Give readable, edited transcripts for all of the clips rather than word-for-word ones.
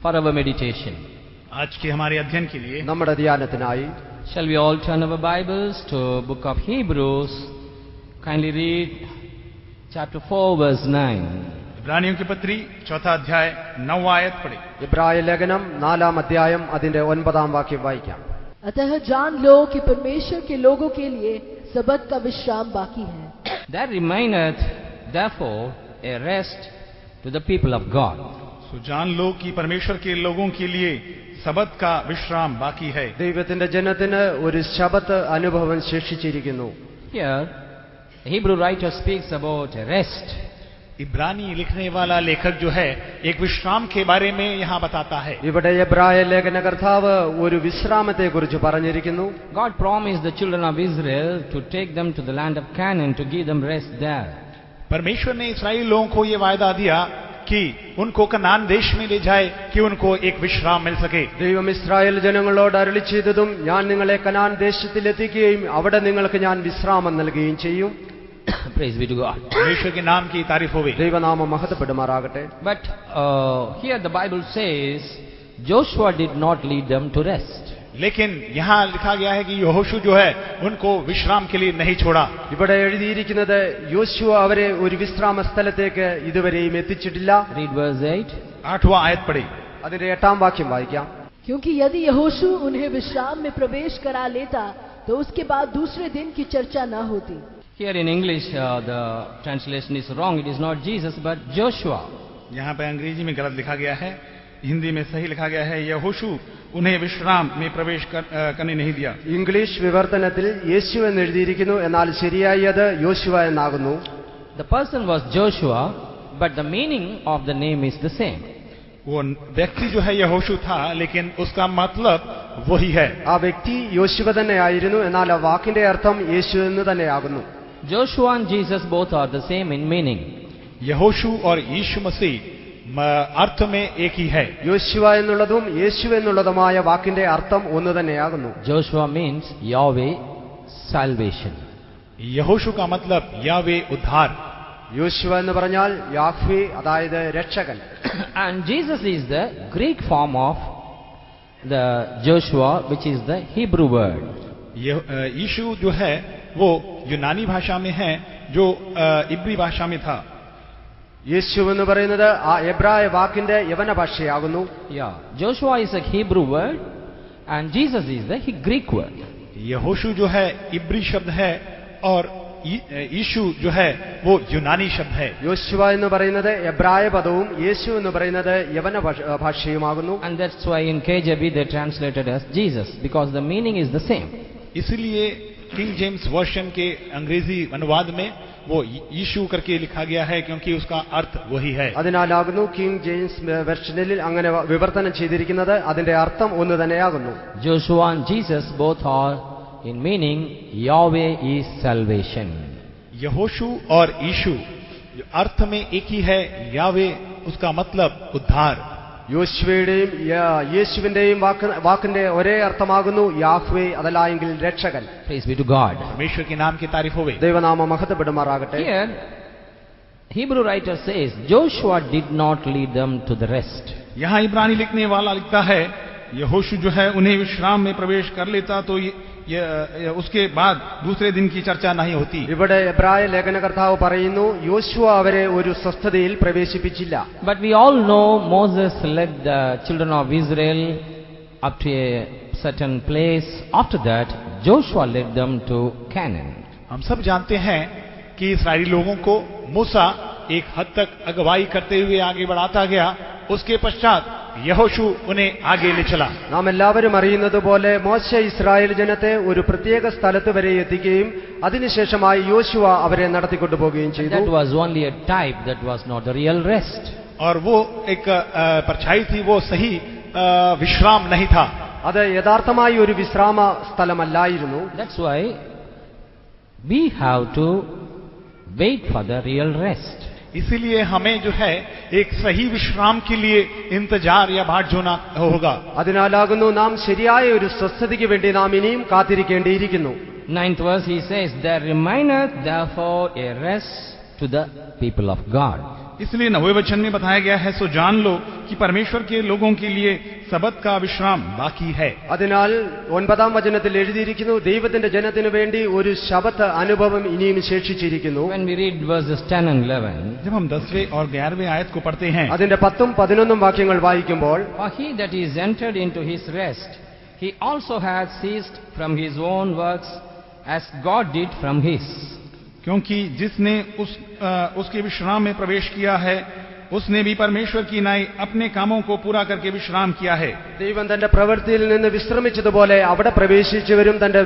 for our meditation. आज के हमारे अध्ययन के लिए നമ്മുടെ ധ്യാനത്തിനായി Shall we all turn our Bibles to book of Hebrews? Kindly read chapter 4 verse 9. इब्रानियों की पत्री 4 अध्याय 9 आयत पढ़े. ഇബ്രായ ലേഖനം 4 അധ്യായം അതിന്റെ 9 വാക്യം വായിക്കാം. अतः जान लो कि परमेश्वर के लोगों के लिए सबत का विश्राम बाकी है. There remaineth therefore a rest to the people of God. सो जान लो कि परमेश्वर के लोगों के लिए सबत का विश्राम बाकी है. ദൈവത്തിന്റെ ജനത്തിന് ഒരു ശബത്ത് അനുഭവം ശേഷിച്ചിരിക്കുന്നു. Here the Hebrew writer speaks about a rest. इब्रानी लिखने वाला लेखक जो है एक विश्राम के बारे में यहाँ बताता है. ഇവിടെ എബ്രായ ലേഖനകർത്താവ് ഒരു വിശ്രാമത്തെക്കുറിച്ച് പറഞ്ഞിരിക്കുന്നു. God promised the children of Israel to take them to the land of Canaan to give them rest there. परमेश्वर ने इस्राएली लोगों को ये वायदा दिया कि उनको कनान देश में ले जाए कि उनको एक विश्राम मिल सके. ദൈവം ഇസ്രായേൽ ജനങ്ങളോട് അരുളി ചെയ്തതും ഞാൻ നിങ്ങളെ കനാൻ ദേശത്തിലെത്തിക്കുകയും അവിടെ നിങ്ങൾക്ക് ഞാൻ വിശ്രാമം നൽകുകയും ചെയ്യും. Praise be to God. परमेश्वर के नाम की तारीफ होवे. ദൈവനാമം മഹത്വപ്പെടുമാറാകട്ടെ. But here the Bible says Joshua did not lead them to rest. लेकिन यहाँ लिखा गया है कि यहोशू जो है उनको विश्राम के लिए नहीं छोड़ा. ഇവിടെ എഴുതിയിരിക്കുന്നത് യോശുവ അവരെ ഒരു വിശ്രാമ സ്ഥലത്തേക്ക് ഇതുവരെയും എത്തിച്ചിട്ടില്ല. Read verse 8. 8वां आयत पढ़े. അതിന്റെ 8 വാക്യം വായിക്കാം. क्योंकि यदि यहोशू उन्हें विश्राम में प्रवेश करा लेता तो उसके बाद दूसरे दिन की चर्चा न होती. Here in English the translation is wrong. It is not Jesus but Joshua. यहाँ पे अंग्रेजी में गलत लिखा गया है, हिंदी में सही लिखा गया है यहोशू उन्हें विश्राम में प्रवेश करने नहीं दिया. ഇംഗ്ലീഷ് വിവർത്തനത്തിൽ യേശു എന്ന് എഴുതിയിരിക്കുന്നു, എന്നാൽ ശരിയായി അത് യോശുവ എന്നാകുന്നു. The person was Joshua but the meaning of the name is the same. वो व्यक्ति जो है यहोशू था लेकिन उसका मतलब वही है. ആ വ്യക്തി യോശുവ തന്നെയായിരുന്നു, എന്നാൽ ആ വാക്കിന്റെ അർത്ഥം യേശു എന്ന് തന്നെയാകുന്നു. Joshua and Jesus both are the same in meaning. यहोशू और यीशु मसीह अर्थ में एक ही है. യോശുവ എന്നുള്ളതും യേശു എന്നുള്ളതുമായ വാക്കിന്റെ അർത്ഥം ഒന്ന് തന്നെയാകുന്നു. Joshua means Yahweh salvation. यहोशू का मतलब यावे उद्धार. യോശുവ എന്ന് പറഞ്ഞാൽ യാഹ്വേ, അതായത് രക്ഷകൻ. And Jesus is the Greek form of the Joshua, which is the Hebrew word. यीशु जो है वो यूनानी भाषा में है जो इब्री भाषा में था. യേശു എന്ന് പറയുന്നത് ആ എബ്രായ വാക്കിന്റെ യവന ഭാഷയാകുന്നു. Yeah, Joshua is a Hebrew word and Jesus is the Greek word. यहोशू जो है इब्री शब्द है और यीशु जो है वो यूनानी शब्द है. യോശുവ എന്ന് പറയുന്നത് എബ്രായ പദവും യേശു എന്ന് പറയുന്നത് യവന ഭാഷയുമാകുന്നു. And that's why in KJV they translated as Jesus because the meaning is the same. इसलिए किंग जेम्स वर्जन के अंग्रेजी अनुवाद में वो यीशु करके लिखा गया है क्योंकि उसका अर्थ वही है. അതിനാലാകുന്നു കിങ് ജെയിംസ് വെർഷനിൽ അങ്ങനെ വിവർത്തനം ചെയ്തിരിക്കുന്നത്. അതിന്റെ അർത്ഥം ഒന്ന് തന്നെയാകുന്നു. Joshua and Jesus both are in meaning Yahweh is salvation. यहोशू और यीशु अर्थ में एक ही है. यावे उसका मतलब उद्धार. യോശുവയുടെയും യേശുവിന്റെയും വാക്കിന്റെ ഒരേ അർത്ഥമാകുന്നു യാഹ്വേ, അതല്ല എങ്കിൽ രക്ഷകൻ. Praise be to God. परमेश्वर के नाम की तारीफ होवे. ദൈവനാമം മഹത്വപ്പെടുമാറാകട്ടെ. Here Hebrew writer says Joshua did not lead them to the rest. यहाँ इब्रानी लिखने वाला लिखता है यहोशू जो है उन्हें विश्राम में प्रवेश कर लेता तो उसके बाद दूसरे दिन की चर्चा नहीं होती. ഇവിടെ എബ്രായ ലേഖനകർത്താവ് പറയുന്നു യോശുവ അവരെ ഒരു സ്വസ്ഥതയിൽ പ്രവേശിപ്പിച്ചില്ല. But we all know Moses led the children of Israel up to a certain place. After that Joshua led them to Canaan. हम सब जानते हैं कि इस्राएली लोगों को मूसा एक हद तक अगुवाई करते हुए आगे बढ़ाता गया. उसके पश्चात यहोशू उन्हें आगे ले चला. നാം എല്ലാവരും അറിയുന്നത് പോലെ മോശ ഇസ്രായേൽ ജനത്തെ ഒരു പ്രത്യേക സ്ഥലത്ത് വരെ എത്തിക്കുകയും അതിനുശേഷമായി യോശുവ അവരെ നടത്തിക്കൊണ്ടുപോവുകയും ചെയ്തു. That was only a type, that was not the real rest. और वो एक परछाई थी, वो सही विश्राम नहीं था. അത് യഥാർത്ഥമായി ഒരു വിശ്രാമ സ്ഥലമല്ലായിരുന്നു. That's why we have to wait for the real rest. इसीलिए हमें जो है एक सही विश्राम के लिए इंतजार या बाट जोना होगा. അതിനാലാകുന്നു നാം ശരിയായ ഒരു സ്വസ്ഥതയ്ക്ക് വേണ്ടി നാം ഇനിയും കാത്തിരിക്കേണ്ടിയിരിക്കുന്നു. 9th verse he says, there remaineth therefore a rest to the people of God. इसलिए 9वें वचन में बताया गया है, सो जान लो कि परमेश्वर के लोगों के लिए सबत का विश्राम बाकी है। അതിനാൽ 9-ാം വചനത്തിൽ എഴുതിയിരിക്കുന്നു, ദൈവത്തിന്റെ ജനത്തിനു വേണ്ടി ഒരു ശബത്ത് അനുഭവം ഇനിയും ശേഷിച്ചിരിക്കുന്നു. When we read verses 10 and 11, जब हम 10वें और 11वें आयत को पढ़ते हैं, അതിന്റെ 10ഉം 11ഉം വാക്യങ്ങൾ വായിക്കുമ്പോൾ, for he that is entered into his rest, he also has ceased from his own works as God did from his. क्योंकि जिसने उसके विश्राम में प्रवेश किया है, उसने भी परमेश्वर की नाई अपने कामों को पूरा करके विश्राम किया है. ദൈവം തന്റെ പ്രവൃത്തിയിൽ നിന്ന് വിശ്രമിച്ചതുപോലെ അവിടെ പ്രവേശിച്ചവരും തന്റെ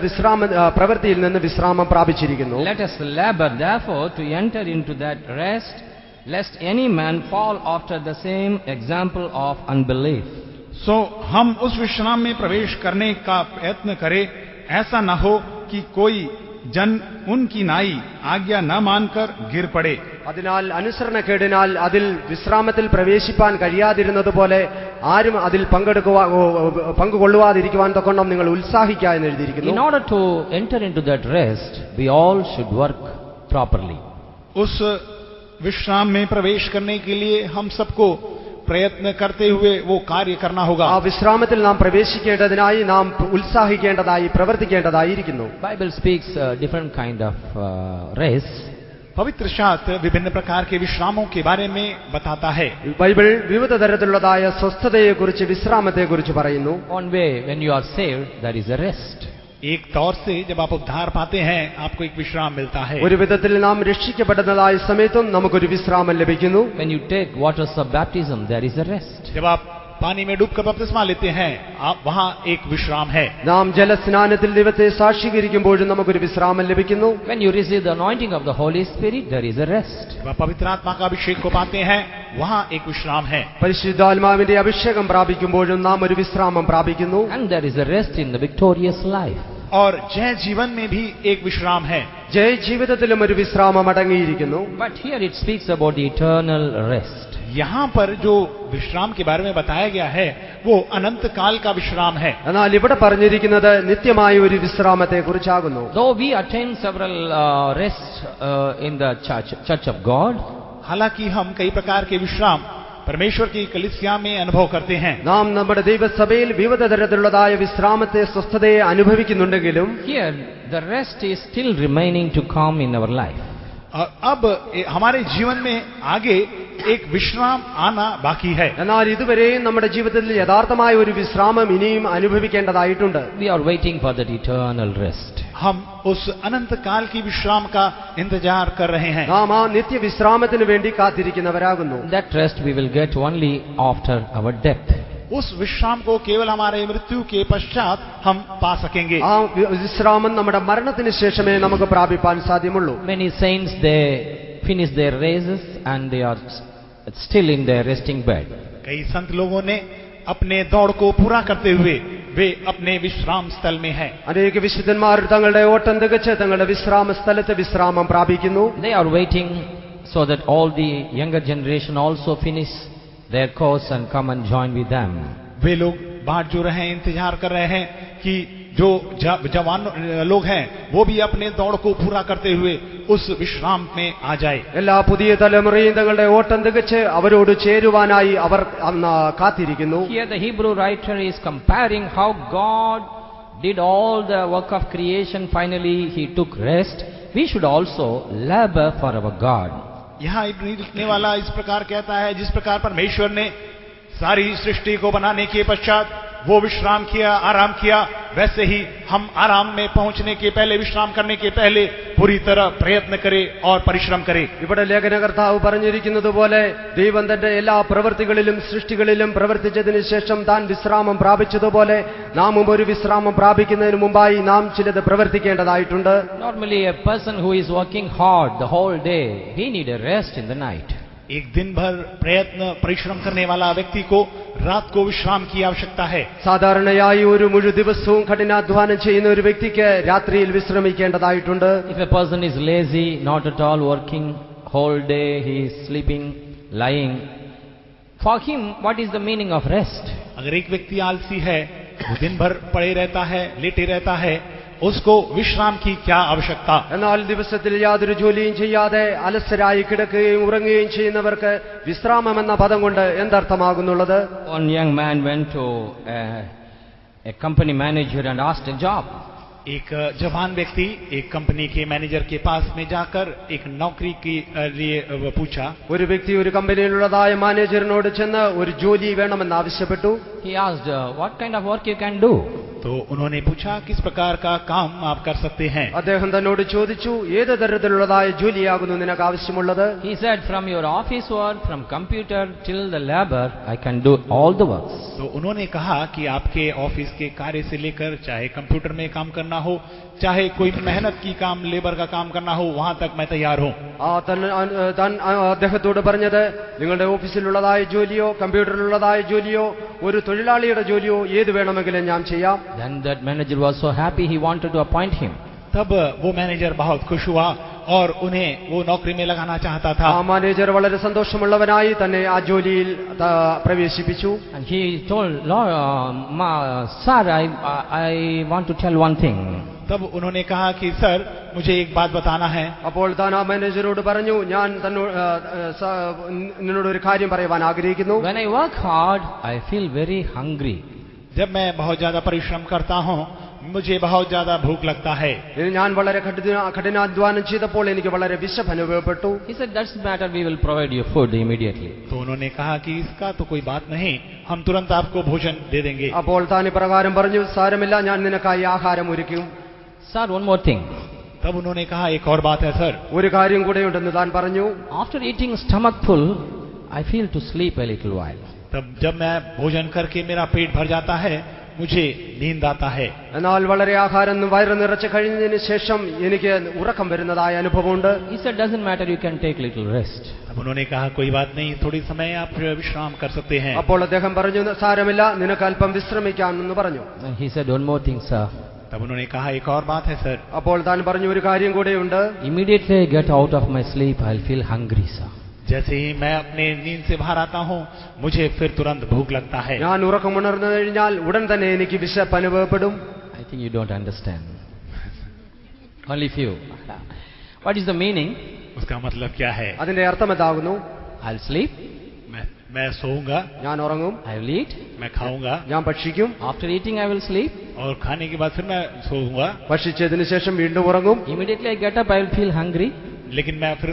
പ്രവൃത്തിയിൽ നിന്ന് വിശ്രാമം പ്രാപിച്ചിരിക്കുന്നു. Let us labor therefore to enter into that rest, lest any man fall after the same example of unbelief. सो हम उस विश्राम में प्रवेश करने का प्रयत्न करें, ऐसा न हो कि कोई जन उनकी नाई आज्ञा न मानकर गिर पड़े. അതിനാൽ അനുസരണക്കേടിനാൽ അതിൽ വിശ്രാമത്തിൽ പ്രവേശിപ്പാൻ കഴിയാതിരുന്നതുപോലെ ആരും അതിൽ പങ്കുകൊള്ളുവാതിരിക്കുവാൻ തക്കോണം നിങ്ങൾ ഉത്സാഹിക്കുക എന്ന് എഴുതിയിരിക്കുന്നു. In order to enter into that rest, we all should work properly. उस विश्राम में प्रवेश करने के लिए हम सबको प्रयत्न करते हुए वो कार्य करना होगा. ആ വിശ്രാമത്തിൽ നാം പ്രവേശിക്കേണ്ടതിനായി നാം ഉത്സാഹിക്കേണ്ടതായി പ്രവർത്തിക്കേണ്ടതായിരിക്കുന്നു. Bible speaks different kind of rest. पवित्र शास्त्र विभिन्न प्रकार के विश्रामों के बारे में बताता है. ബൈബിൾ വിവിധ തരത്തിലുള്ളതായ സ്വസ്ഥതയെക്കുറിച്ച് വിശ്രാമത്തെക്കുറിച്ച് പറയുന്നു. One way, when you are saved, there is a rest. एक तौर से जब आप उद्धार पाते हैं, आपको एक विश्राम मिलता है. ഒരു വിധത്തിൽ നാം രക്ഷിക്കപ്പെടുന്നതായ സമയത്തും നമുക്കൊരു വിശ്രാമം ലഭിക്കുന്നു. When you take waters of baptism, there is a rest. जब आप पानी में डूबकर बपतिस्मा लेते हैं, आप वहां एक विश्राम है. നാം ജലസ്നാനത്തിൽ ദൈവത്തെ സാക്ഷീകരിക്കുമ്പോഴും നമുക്കൊരു വിശ്രാമം ലഭിക്കുന്നു. When you receive the anointing of the Holy Spirit, there is a rest. जब आप पवित्र आत्मा का अभिषेक को पाते हैं, वहां एक विश्राम है. പരിശുദ്ധാത്മാവിന്റെ അഭിഷേകം പ്രാപിക്കുമ്പോഴും നാം ഒരു വിശ്രാമം പ്രാപിക്കുന്നു. And there is a rest in the victorious life. और जय जीवन में भी एक विश्राम है. ജയ ജീവിതത്തിലും ഒരു വിശ്രാമം അടങ്ങിയിരിക്കുന്നു. But here it speaks about the eternal rest. यहाँ पर जो विश्राम के बारे में बताया गया है, वो अनंत काल का विश्राम है. എന്നാൽ ഇവിടെ പറഞ്ഞിരിക്കുന്നത് നിത്യമായ ഒരു വിശ്രാമത്തെ കുറിച്ചാകുന്നു. Though we attain several rests in the church of God, हालांकि हम कई प्रकार के विश्राम परमेश्वर की कलीसिया में अनुभव करते हैं. നാം നമ്മുടെ ദൈവസഭയിൽ വിവിധ തരത്തിലുള്ളതായ വിശ്രാമത്തെ സ്വസ്ഥതയെ അനുഭവിക്കുന്നുണ്ടെങ്കിലും here the rest is still remaining to come in our life. अब हमारे जीवन में आगे एक विश्राम आना बाकी है. എന്നാൽ ഇതുവരെയും നമ്മുടെ ജീവിതത്തിൽ യഥാർത്ഥമായ ഒരു വിശ്രാമം ഇനിയും അനുഭവിക്കേണ്ടതായിട്ടുണ്ട്. We are waiting for that eternal rest. हम उस अनंत काल की विश्राम का इंतजार कर रहे हैं. നാം ആ നിത്യവിശ്രാമത്തിന് വേണ്ടി കാത്തിരിക്കുന്നവരാകുന്നു. That rest we will get only after our death. उस विश्राम को केवल हमारे मृत्यु के पश्चात हम पा सकेंगे. ആ വിശ്രാമം നമ്മുടെ മരണത്തിന് ശേഷമേ നമുക്ക് പ്രാപിപ്പാൻ സാധ്യമുള്ളൂ. Many saints, they finish their races and they are still in their resting bed. कई संत लोगों ने अपने दौड़ को पूरा करते हुए वे अपने विश्राम स्थल में हैं. അനേക വിശുദ്ധന്മാർ തങ്ങളുടെ ഓട്ടം തികച്ച് തങ്ങളുടെ വിശ്രാമ സ്ഥലത്ത് വിശ്രാമം പ്രാപിക്കുന്നു. They are waiting so that all the younger generation also finish their course and come and join with them. वे लोग बाट जो रहे हैं, इंतजार कर रहे हैं कि जो जवान लोग हैं वो भी अपने दौड़ को पूरा करते हुए उस विश्राम में आ जाए. എല്ലാ പുതിയ തലമുറയും തങ്ങളുടെ ഓട്ടം തികച്ച് അവരോട് ചേരുവാനായി അവർ കാത്തിരിക്കുന്നു. Here the Hebrew writer is comparing how God did all the work of creation. Finally he took rest. We should also labor for our God. यहाँ इब्रानी लिखने वाला इस प्रकार कहता है, जिस प्रकार परमेश्वर ने सारी सृष्टि को बनाने के पश्चात वो विश्राम किया, आराम किया, वैसे ही हम आराम में पहुंचने के पहले, विश्राम करने के पहले पूरी तरह प्रयत्न करें और परिश्रम करें. ഇവിടെ ലേഖനകർത്താവ് പറഞ്ഞിരിക്കുന്നത് പോലെ ദൈവം തന്റെ എല്ലാ പ്രവൃത്തികളിലും സൃഷ്ടികളിലും പ്രവർത്തിച്ചതിന് ശേഷം താൻ വിശ്രാമം പ്രാപിച്ചതുപോലെ നാമും ഒരു വിശ്രാമം പ്രാപിക്കുന്നതിന് മുമ്പായി നാം ചിലത് പ്രവർത്തിക്കേണ്ടതായിട്ടുണ്ട്. Normally a person who is working hard the whole day, he need a rest in the night. एक दिन भर प्रयत्न परिश्रम करने वाला व्यक्ति को रात को विश्राम की आवश्यकता है. സാധാരണയായി ഒരു മുഴു ദിവസവും കഠിനാധ്വാനം ചെയ്യുന്ന ഒരു വ്യക്തിക്ക് രാത്രിയിൽ വിശ്രമിക്കേണ്ടതായിട്ടുണ്ട്. If a person is lazy, not at all working, whole day he is sleeping, lying, for him what is the meaning of rest? अगर एक व्यक्ति आलसी है, वो दिन भर पड़े रहता है, लेटे रहता है, उसको विश्राम की क्या आवश्यकता। എന്നാൽ ദിവസത്തിൽ യാതൊരു ജോലിയും ചെയ്യാതെ അലസരായി കിടക്കുകയും ഉറങ്ങുകയും ചെയ്യുന്നവർക്ക് വിശ്രാമം എന്ന പദം കൊണ്ട് എന്തർത്ഥമാകുന്നുള്ളത്? One young man went to a company manager and asked a job. एक जवान व्यक्ति एक कंपनी के मैनेजर के पास में जाकर एक नौकरी के लिए पूछा। ഒരു വ്യക്തി ഒരു കമ്പനിയിലുള്ളതായ മാനേജറിനോട് ചെന്ന് ഒരു ജോലി വേണമെന്ന് ആവശ്യപ്പെട്ടു. He asked, what kind of work you can do? तो उन्होंने पूछा किस प्रकार का काम आप कर सकते हैं। അദ്ദേഹം തന്നോട് ചോദിച്ചു, ഏത് തരത്തിലുള്ളതായ ജോലിയാകുന്നു നിനക്ക് ആവശ്യമുള്ളത്? He said, from your office work, from computer till the labor, I can do all the works. तो उन्होंने कहा कि आपके ऑफिस के कार्य से लेकर चाहे कंप्यूटर में काम करना हो, चाहे कोई मेहनत की काम लेबर का काम करना हो, वहां तक मैं तैयार हूं। അദ്ദേഹത്തോട് പറഞ്ഞത്, നിങ്ങളുടെ ഓഫീസിലുള്ളതായ ജോലിയോ കമ്പ്യൂട്ടറിലുള്ളതായ ജോലിയോ ഒരു തൊഴിലാളിയുടെ ജോലിയോ ഏത് വേണമെങ്കിലും ഞാൻ ചെയ്യാം. Then that manager was so happy, he wanted to appoint him. तब वो मैनेजर बहुत खुश हुआ और उन्हें वो नौकरी में लगाना चाहता था। ആ മാനേജർ വളരെ സന്തോഷമുള്ളവനായി തന്നെ ആ ജോലിയിൽ പ്രവേശിപ്പിച്ചു. And he told, Lord, sir, I want to tell one thing. तब उन्होंने कहा कि सर मुझे एक बात बताना है। അപ്പോൾ താൻ ആ മാനേജരോട് പറഞ്ഞു, ഞാൻ നിന്നോട് ഒരു കാര്യം പറയാൻ ആഗ്രഹിക്കുന്നു. When I work hard, I feel very hungry. जब मैं बहुत ज्यादा परिश्रम करता हूँ मुझे बहुत ज्यादा भूख लगता है। ഞാൻ വളരെ കഠിനാധ്വാനം ചെയ്തപ്പോൾ എനിക്ക് വളരെ വിശപ്പ് അനുഭവപ്പെട്ടു. He said, that's the matter, we will provide you food immediately. तो उन्होंने कहा कि इसका तो कोई बात नहीं, हम तुरंत आपको भोजन दे देंगे। അപ്പോൾ താൻ ഇപ്രകാരം പറഞ്ഞു, സാരമില്ല, ഞാൻ നിനക്കായി ആഹാരം ഒരുക്കും. Sir, one more thing. तब उन्होंने कहा एक और बात है सर। ഒരു കാര്യം കൂടെയുണ്ടെന്ന് താൻ പറഞ്ഞു. After eating stomach full, I feel to sleep a little while. तब जब मैं भोजन करके मेरा पेट भर जाता है मुझे नींद आता है। എന്നാൽ വളരെ ആഹാരം വയറ് നിറച്ച് കഴിഞ്ഞതിന് ശേഷം എനിക്ക് ഉറക്കം വരുന്നതായ അനുഭവമുണ്ട്. He said, doesn't matter, you can take little rest. तब उन्होंने कहा कोई बात नहीं, थोड़ी समय आप विश्राम कर सकते हैं। അപ്പോൾ അദ്ദേഹം പറഞ്ഞു, സാരമില്ല, നിനക്ക് അല്പം വിശ്രമിക്കാമെന്ന് പറഞ്ഞു. And he said, one more thing, sir. तब उन्होंने कहा एक और बात है सर। അപ്പോൾ താൻ പറഞ്ഞു, ഒരു കാര്യം കൂടെയുണ്ട്. Immediately I get out of my sleep, I'll feel hungry, sir. जैसे ही मैं अपने नींद से बाहर आता हूँ मुझे फिर तुरंत भूख लगता है। ഞാൻ ഉറക്കമുണർന്നു കഴിഞ്ഞാൽ ഉടൻ തന്നെ എനിക്ക് വിശപ്പ് അനുഭവപ്പെടും. I think you don't understand. Only few. What is the meaning? उसका मतलब क्या है? അതിന്റെ അർത്ഥം എന്താകുന്നു? I'll sleep, मैं सोऊंगा, ഞാൻ ഉറങ്ങും, I will eat, मैं खाऊंगा, ഞാൻ ഭക്ഷിക്കും, after eating I will sleep, और खाने के बाद फिर मैं सोऊंगा, ഭക്ഷിച്ചതിന് ശേഷം വീണ്ടും ഉറങ്ങും. immediately I get up, I will feel hungry. लेकिन मैं फिर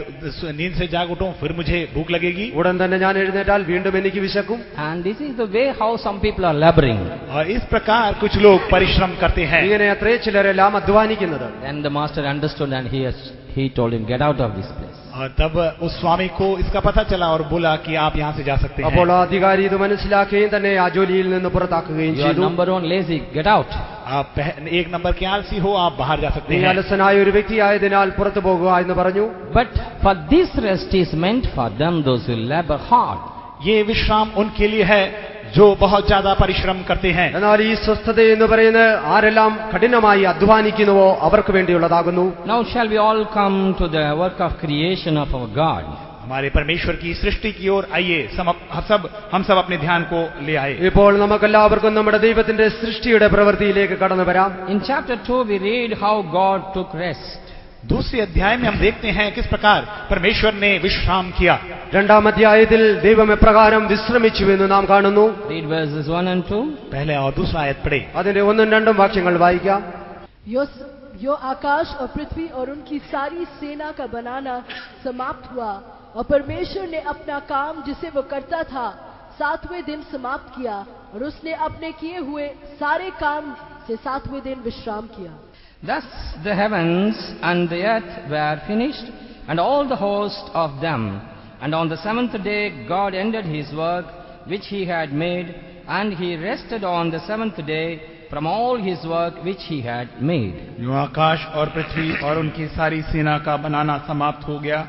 नींद से जाग उठूं फिर मुझे भूख लगेगी। ഉടൻ തന്നെ ഞാൻ എഴുന്നേറ്റാൽ വീണ്ടും എനിക്ക് വിശക്കും. And this is the way how some people are laboring. और इस प्रकार कुछ लोग परिश्रम करते हैं। ഇങ്ങനെ അത്രേ ചിലരെല്ലാം അധ്വാനിക്കുന്നത്. Then the master understood and he told him, get out of this place. और तब उस स्वामी को इसका पता चला और बोला कि आप यहाँ से जा सकते हैं। അപ്പോൾ ആ അധികാരി ഇത് മനസ്സിലാക്കുകയും തന്നെ ആ ജോലിയിൽ നിന്ന് പുറത്താക്കുകയും You are ചെയ്തു. number one lazy, get out. आप एक नंबर के आलसी हो, आप बाहर जा सकते നീ हैं। അലസനായ ഒരു വ്യക്തിയായതിനാൽ പുറത്തു പോകുക എന്ന് പറഞ്ഞു. But for this rest is meant for them those who labor hard. ये विश्राम उनके लिए है जो बहुत ज्यादा परिश्रम करते हैं। എന്നാൽ ഈ സ്വസ്ഥത എന്ന് പറയുന്നത് ആരെല്ലാം കഠിനമായി അധ്വാനിക്കുന്നുവോ അവർക്ക് വേണ്ടിയുള്ളതാകുന്നു. Now shall we all come to the work of creation of our God. हमारे परमेश्वर की सृष्टि की ओर आइए, हम सब अपने ध्यान को ले आए। ഇപ്പോൾ നമുക്കെല്ലാവർക്കും നമ്മുടെ ദൈവത്തിന്റെ സൃഷ്ടിയുടെ പ്രവൃത്തിയിലേക്ക് കടന്നു വരാം. In chapter 2 we read how God took rest. दूसरे अध्याय में हम देखते हैं किस प्रकार परमेश्वर ने विश्राम किया। രണ്ടാം അധ്യായത്തിൽ ദൈവം എപ്രകാരം വിശ്രമിച്ചുവെന്ന് നാം കാണുന്നു. Read verses 1 and 2. पहले और दूसरा आयत पढ़े। അതിന്റെ 1 ഉം 2 ഉം വാക്യങ്ങൾ വായിക്കാം. यो आकाश और पृथ्वी और उनकी सारी सेना का बनाना समाप्त हुआ और परमेश्वर ने अपना काम जिसे वो करता था 7वें दिन समाप्त किया और उसने अपने किए हुए सारे काम से 7वें दिन विश्राम किया। Thus the heavens and the earth were finished, and all the host of them. And on the 7th day God ended his work which he had made, and he rested on the 7th day from all his work which he had made. यूं आकाश और पृथ्वी और उनकी सारी सेना का बनाना समाप्त हो गया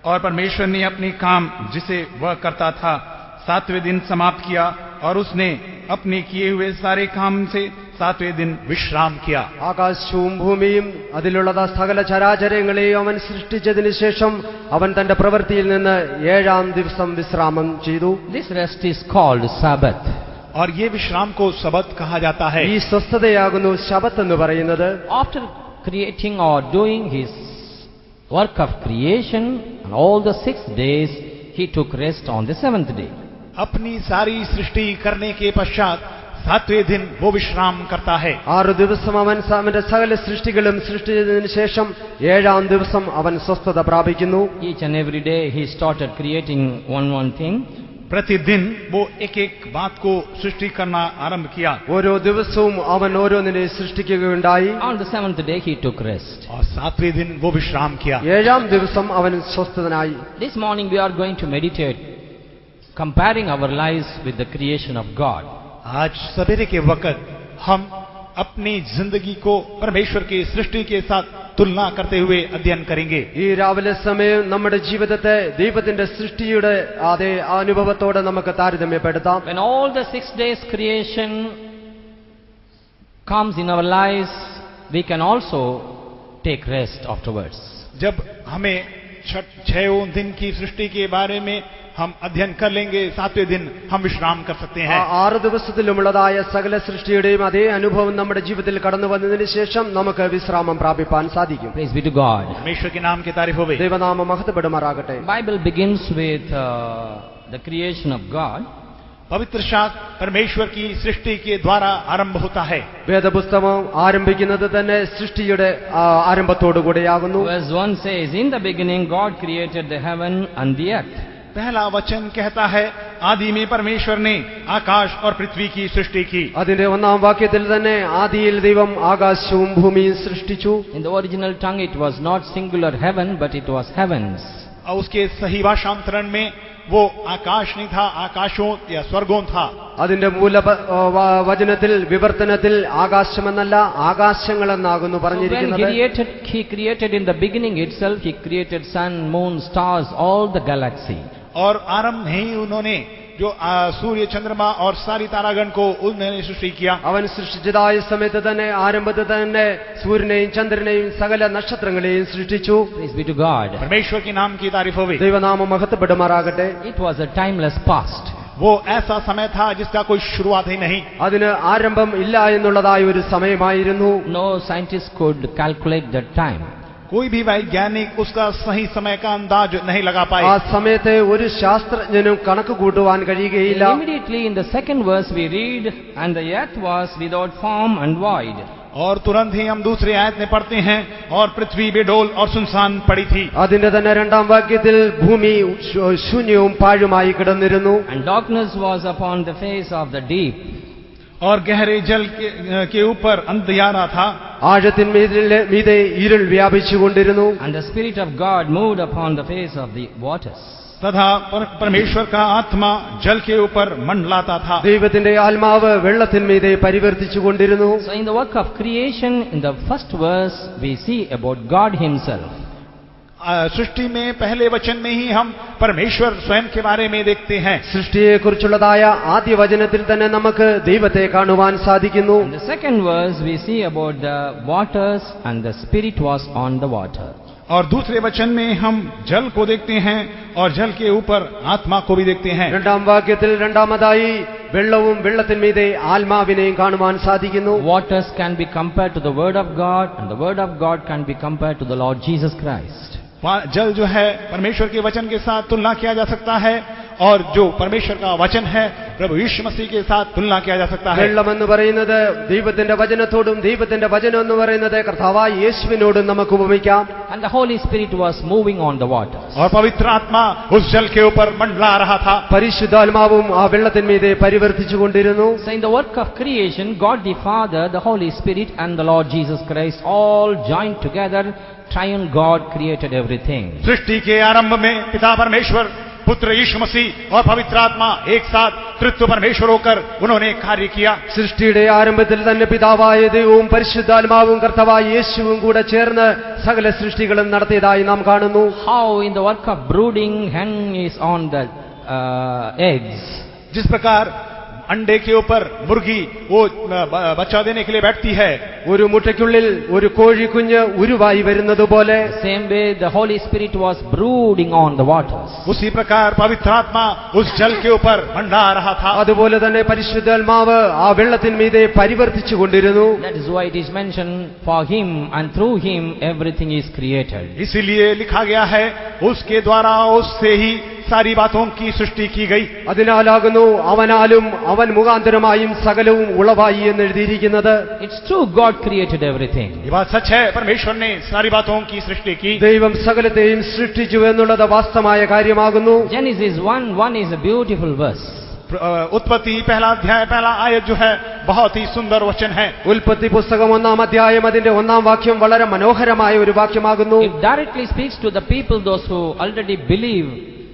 और परमेश्वर ने अपने काम जिसे वह करता था 7वें दिन समाप्त किया और उसने अपने किए हुए सारे काम से 7वें दिन विश्राम किया। ആകാശവും ഭൂമിയും അതിലുള്ള സകല ചരാചരങ്ങളെയും അവൻ സൃഷ്ടിച്ചതിന് ശേഷം അവൻ തന്റെ പ്രവൃത്തിയിൽ നിന്ന് 7ാം ദിവസം വിശ്രാമം ചെയ്തു. This rest is called Sabbath. और ये विश्राम को सबत कहा जाता है. ഈ സ്വസ്ഥതയാകുന്നു ശബത്ത് എന്ന് പറയുന്നത്. After creating or doing his work of creation and all the 6 days, he took rest on the 7th day. अपनी सारी सृष्टि करने के पश्चात 7वें दिन वो विश्राम करता है. 6 ദിവസം അവൻ അവന്റെ സകല സൃഷ്ടികളും സൃഷ്ടിച്ചതിനു ശേഷം 7ാം ദിവസം അവൻ സ്വസ്ഥത പ്രാപിക്കുന്നു. Each and every day he started creating one thing. प्रतिदिन वो एक एक बात को सृष्टि करना आरंभ किया. ഓരോ ദിവസവും അവൻ ഓരോന്നിനെ സൃഷ്ടിക്കുകയുണ്ടായി. On the 7th day he took rest. और 7वें दिन वो विश्राम किया. 7ാം ദിവസം അവൻ സ്വസ്ഥനായി. This morning we are going to meditate, comparing our lives with the creation of God. आज सवेरे के वक्त हम अपनी जिंदगी को परमेश्वर की सृष्टि के साथ तुलना करते हुए अध्ययन करेंगे. ഈ രാവിലെ സമയം നമ്മുടെ ജീവിതത്തെ ദൈവത്തിന്റെ സൃഷ്ടിയുടെ അതേ അനുഭവത്തോടെ നമുക്ക് താരതമ്യപ്പെടുത്താം. When all the 6 days creation comes in our lives, we can also take rest afterwards. जब हमें 6 दिन की सृष्टि के बारे में हम अध्ययन कर लेंगे, 7वें दिन हम विश्राम कर सकते हैं. 6 ദിവസത്തിലുമുള്ളതായ സകല സൃഷ്ടിയുടെയും അതേ അനുഭവം നമ്മുടെ ജീവിതത്തിൽ കടന്നു വന്നതിന് ശേഷം നമുക്ക് വിശ്രാമം പ്രാപിപ്പാൻ സാധിക്കും. Praise be to God. परमेश्वर के नाम की तारीफ होवे. ദൈവനാമം മഹത്വപ്പെടുമാറാകട്ടെ. Bible begins with the creation of God. पवित्र शास्त्र परमेश्वर की सृष्टि के द्वारा आरंभ होता है. വേദപുസ്തകം ആരംഭിക്കുന്നത് തന്നെ സൃഷ്ടിയുടെ ആരംഭത്തോടുകൂടിയാകുന്നു. Verse 1 says, in the beginning God created the heaven and the earth. पहला वचन कहता है, आदि में परमेश्वर ने आकाश और पृथ्वी की सृष्टि की. അതിന്റെ 1ാം വാക്യത്തിൽ തന്നെ ആദിയിൽ ദൈവം ആകാശവും ഭൂമിയും സൃഷ്ടിച്ചു. In the original tongue it was not singular heaven, but it was heavens. और उसके सही भाषांतरण में वो आकाश नहीं था, आकाशों या स्वर्गों था. അതിന്റെ വചനത്തിൽ വിവർത്തനത്തിൽ ആകാശമെന്നല്ല ആകാശങ്ങളെന്നാകുന്നു So when പറഞ്ഞിരിക്കുന്നത്. he created in the beginning itself, he created sun, moon, stars, all the galaxy. और आरंभ में ही उन्होंने जो सूर्य चंद्रमा और सारी तारागण को उन्होंने सृष्टि किया. അവൻ സൃഷ്ടിച്ചതായ സമയത്ത് തന്നെ ആരംഭത്തിൽ തന്നെ സൂര്യനെയും ചന്ദ്രനെയും സകല നക്ഷത്രങ്ങളെയും സൃഷ്ടിച്ചു. Praise be to God. परमेश्वर के नाम की तारीफ होवे. ദൈവനാമം മഹത്വപ്പെടുമാറാകട്ടെ. It was a timeless past. वो ऐसा समय था जिसका कोई शुरुआत ही नहीं. അതിന് ആരംഭം ഇല്ല എന്നുള്ളതായ ഒരു സമയമായിരുന്നു. No scientist could calculate that time. कोई भी वैज्ञानिक उसका सही समय का अंदाज नहीं लगा पाए. ആ സമയത്തെ ഒരു ശാസ്ത്രജ്ഞനും കണക്ക് കൂട്ടുവാൻ കഴിയുകയില്ല. Immediately in the second verse we read, and the earth was without form and void. और तुरंत ही हम दूसरी आयत में पढ़ते हैं, और पृथ्वी बेडोल और सुनसान पड़ी थी. അതിന്റെ തന്നെ 2ാം വാക്യത്തിൽ ഭൂമി ശൂന്യവും പാഴുമായി കിടന്നിരുന്നു. And darkness was upon the face of the deep. और गहरे जल के ऊपर अंधियारा था. ആഴത്തിന്മീതെ ഇരുൾ വ്യാപിച്ചുകൊണ്ടിരുന്നു. And the Spirit of God moved upon the face of the waters. तथा परमेश्वर का आत्मा जल के ऊपर मंडलाता था. ദൈവത്തിന്റെ ആത്മാവ് വെള്ളത്തിന്മീതെ പരിവർത്തിച്ചുകൊണ്ടിരുന്നു. So in the work of creation, in the first verse, we see about God Himself. सृष्टि में पहले वचन में ही हम परमेश्वर स्वयं के बारे में देखते हैं. സൃഷ്ടിയെക്കുറിച്ചുള്ളതായ ആദ്യ വചനത്തിൽ തന്നെ നമുക്ക് ദൈവത്തെ കാണുവാൻ സാധിക്കുന്നു. In the second verse, we see about the waters, and the Spirit was on the water. और दूसरे वचन में हम जल को देखते हैं और जल के ऊपर आत्मा को भी देखते हैं. 2ാം വാക്യത്തിൽ രണ്ടാമതായി വെള്ളവും വെള്ളത്തിന്മീതെ ആത്മാവിനെയും കാണുവാൻ സാധിക്കുന്നു. Waters can be compared to the Word of God, and the Word of God can be compared to the Lord Jesus Christ. जल जो है परमेश्वर के वचन के साथ तुलना किया जा सकता है, और जो परमेश्वर का वचन है प्रभु यीशु मसीह के साथ तुलना किया जा सकता है. വെള്ളമെന്ന് പറയുന്നത് ദൈവത്തിന്റെ വചനത്തോടും ദൈവത്തിന്റെ വചനം എന്ന് പറയുന്നത് കർത്താവായ യേശുവിനോടും നമുക്ക് ഉപമിക്കാം. And the Holy Spirit was moving on the waters. और पवित्र आत्मा उस जल के ऊपर मंडला रहा था. പരിശുദ്ധാത്മാവും ആ വെള്ളത്തിന്മീതെ പരിവർത്തിച്ചുകൊണ്ടിരുന്നു. So in the work of creation, God the Father, the Holy Spirit, and the Lord Jesus Christ all joined together. Triune God created everything. सृष्टि के आरंभ में पिता परमेश्वर, पुत्र यीशु मसीह और पवित्र आत्मा एक साथ तृत्व परमेश्वर होकर उन्होंने कार्य किया. സൃഷ്ടിയുടെ ആരംഭത്തിൽ തന്നെ പിതാവായ ദൈവവും പരിശുദ്ധാത്മാവും കർത്താവായ യേശുവും കൂടെ ചേർന്ന് സകല സൃഷ്ടികളും നടത്തിയതായി നാം കാണുന്നു. How in the work of brooding, hen is on the eggs. जिस प्रकार अंडे के ऊपर मुर्गी वो बच्चा देने के लिए बैठती है, ഒരു മുട്ടയ്ക്കുള്ളിൽ ഒരു കോഴിക്കുഞ്ഞ് ഉരുവായി വരുന്നത് പോലെ, same way the Holy Spirit was brooding on the waters. उसी प्रकार पवित्र आत्मा उस जल के ऊपर मंडरा रहा था. അതുപോലെ തന്നെ പരിശുദ്ധാത്മാവ് ആ വെള്ളത്തിന്മീതെ പരിവർത്തിച്ചു കൊണ്ടിരുന്നു. That is why it is mentioned, for him and through him everything is created. इसीलिए लिखा गया है, उसके द्वारा उससे ही सारी बातों की सृष्टि की गई. അതിനാലാകുന്നു അവനാലും അവൻ മുഖാന്തരമായും സകലവും ഉളവായി എന്ന് എഴുതിയിരിക്കുന്നത്. It's true, God created everything. ये बात सच है, परमेश्वर ने सारी बातों की सृष्टि की. ദൈവം സകലത്തെയും സൃഷ്ടിച്ചു എന്നുള്ളത് വാസ്തവമായ കാര്യമാകുന്നു. Genesis 1:1 is a beautiful verse. उत्पत्ति पहला अध्याय पहला आयत जो है बहुत ही सुंदर वचन है. ഉൽപ്പത്തി പുസ്തകം 1-ാം അധ്യായം അതിന്റെ 1-ാം വാക്യം വളരെ മനോഹരമായ ഒരു വാക്യമാകുന്നു. It directly speaks to the people, those who already believe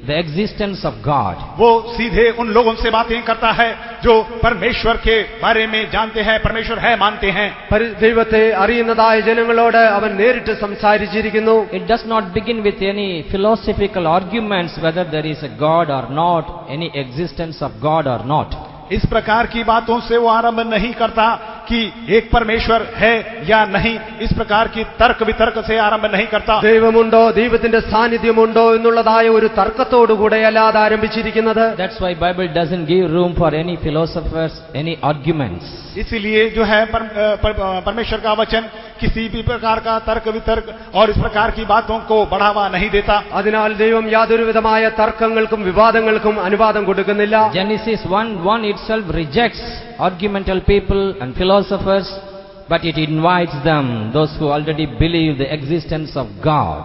the existence of God. वो सीधे उन लोगों से बातें करता है जो परमेश्वर के बारे में जानते हैं, परमेश्वर है मानते हैं. ദൈവത്തെ അറിയുന്നതായ ജനങ്ങളോട് അവൻ നേരിട്ട് സംസാരിച്ചിരിക്കുന്നു. It does not begin with any philosophical arguments whether there is a God or not, any existence of God or not. इस प्रकार की बातों से वो आरंभ नहीं करता कि एक परमेश्वर है या नहीं. इस प्रकार की तर्क वितर्क से आरंभ नहीं करता. ദൈവമുണ്ടോ ദൈവത്തിന്റെ സാന്നിധ്യമുണ്ടോ എന്നുള്ളതായ ഒരു തർക്കത്തോടുകൂടെയല്ല അത് ആരംഭിച്ചിരിക്കുന്നത്. That's why Bible doesn't give room for any philosophers, any arguments. इसीलिए जो है परमेश्वर का वचन किसी भी प्रकार का तर्क वितर्क और इस प्रकार की बातों को बढ़ावा नहीं देता. അതിനാൽ ദൈവം യാതൊരു വിധമായ തർക്കങ്ങൾക്കും വിവാദങ്ങൾക്കും അനുവാദം കൊടുക്കുന്നില്ല. Genesis 1:1 itself rejects argumental people and philosophers, but it invites them, those who already believe the existence of God.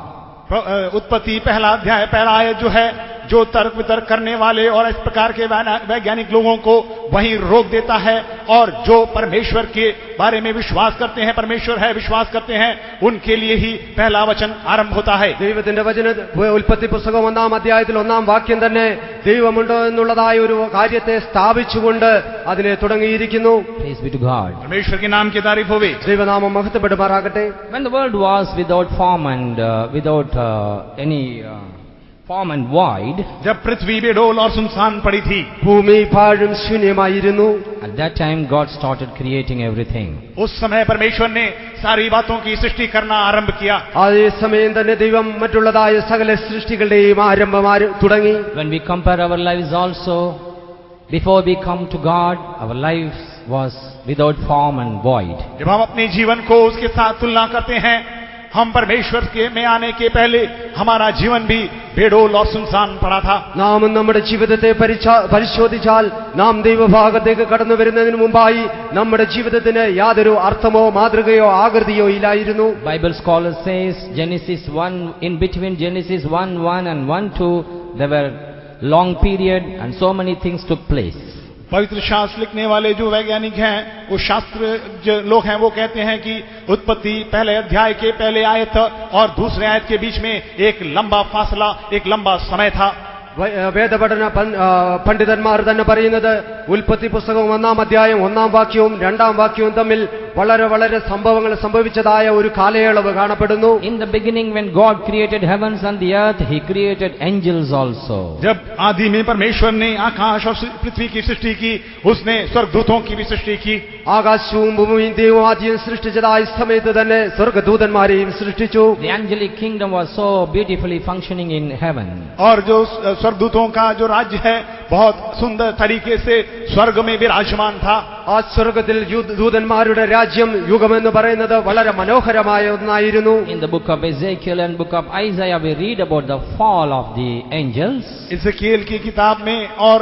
उत्पत्ति पहला अध्याय पहला आयत जो है, जो तर्क वितर्क करने वाले और इस प्रकार के वैज्ञानिक लोगों को वहीं रोक देता है, और जो परमेश्वर के बारे में विश्वास करते हैं, परमेश्वर है विश्वास करते हैं, उनके लिए ही पहला वचन आरंभ होता है. ദൈവത്തിന്റെ വചന ഉൽപ്പത്തി പുസ്തകം 1-ാം അധ്യായത്തിൽ 1-ാം വാക്യം തന്നെ ദൈവമുണ്ടോ എന്നുള്ളതായ ഒരു കാര്യത്തെ സ്ഥാപിച്ചുകൊണ്ട് അതിനെ തുടങ്ങിയിരിക്കുന്നു. Praise be to God. परमेश्वर के नाम की तारीफ होवे. ദൈവനാമം മഹത്വപ്പെടുമാറാകട്ടെ. When the world was without form and without any form and void, जब पृथ्वी बेडोल और सुनसान पड़ी थी, ഭൂമി പാഴും ശൂന്യമായിരുന്നു. at that time God started creating everything. उस समय परमेश्वर ने सारी बातों की सृष्टि करना आरंभ किया. അതേ സമയം തന്നെ ദൈവം മറ്റുള്ളതായ സകല സൃഷ്ടികളുടെയും ആരംഭം തുടങ്ങി. When we compare our lives also, before we come to God, our lives was without form and void. जब हम अपने जीवन को उसके साथ तुलना करते हैं, हम परमेश्वर के में आने के पहले हमारा जीवन भी बेडोल और सुनसान पड़ा था. നാം നമ്മുടെ ജീവിതത്തെ പരിശോധിച്ചാൽ നാം ദൈവഭാഗത്തേക്ക് കടന്നു വരുന്നതിന് മുമ്പായി നമ്മുടെ ജീവിതത്തിന് യാതൊരു അർത്ഥമോ മാതൃകയോ ആകൃതിയോ ഇല്ലായിരുന്നു. Bible scholars says Genesis 1, in between Genesis 1:1 and 1:2 there were long period and so many things took place. पवित्र शास्त्र लिखने वाले जो वैज्ञानिक हैं, वो शास्त्र जो लोग हैं, वो कहते हैं कि उत्पत्ति पहले अध्याय के पहले आयत और दूसरे आयत के बीच में एक लंबा फासला, एक लंबा समय था. വേദപഠന പണ്ഡിതന്മാർ തന്നെ പറയുന്നത് ഉൽപ്പത്തി പുസ്തകം 1-ാം അധ്യായം 1-ാം വാക്യവും 2-ാം വാക്യവും തമ്മിൽ വളരെ വളരെ സംഭവങ്ങൾ സംഭവിച്ചതായ ഒരു കാലയളവ് കാണപ്പെടുന്നു. In the beginning when God created heavens and the earth, he created angels also. जब आदि में परमेश्वर ने आकाश और पृथ्वी की सृष्टि की, उसने स्वर्गदूतों की भी सृष्टि की. ആകാശവും ഭൂമിയും ദൈവം ആദ്യം സൃഷ്ടിച്ചതായ സമയത്ത് തന്നെ സ്വർഗ്ഗദൂതന്മാരെയും സൃഷ്ടിച്ചു. The angelic kingdom was so beautifully functioning in heaven. और जो स्वर्गदूतों का जो राज्य है बहुत सुंदर तरीके से स्वर्ग में विराजमान था. ആ സ്വർഗ്ഗത്തിൽ ദൂതന്മാരുടെ രാജ്യം യുഗമെന്ന് പറയുന്നത് വളരെ മനോഹരമായ ഒന്നായിരുന്നു. In the book of Ezekiel and book of Isaiah we read about the fall of the angels. इज़ेकिएल की किताब में और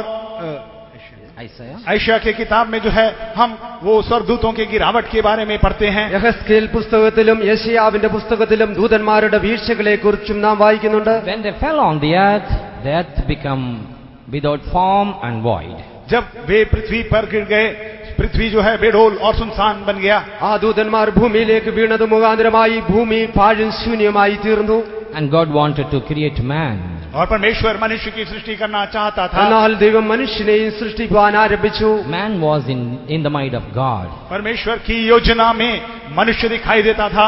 ऐशिया की किताब में जो है हम वो स्वर्गदूतों के गिरावट के बारे में पढ़ते हैं. യെഹെസ്കേൽ പുസ്തകത്തിലും യെശയ്യാവിന്റെ പുസ്തകത്തിലും ദൂതന്മാരുടെ വീഴ്ചകളെ കുറിച്ചും നാം വായിക്കുന്നുണ്ട്. When they fell on the earth became without form and void. जब वे पृथ्वी पर गिर गए, पृथ्वी जो है बेडोल और सुनसान बन गया. ആ ദൂതന്മാർ ഭൂമിയിലേക്ക് വീണത് മുഖാന്തരമായി ഭൂമി പാഴും ശൂന്യമായി തീർന്നു. And God wanted to create man. और परमेश्वर मनुष्य की सृष्टि करना चाहता था. എന്നാൽ ദൈവം മനുഷ്യനെയും സൃഷ്ടിക്കുവാൻ ആരംഭിച്ചു. Man was in the mind of God. परमेश्वर की योजना में मनुष्य दिखाई देता था.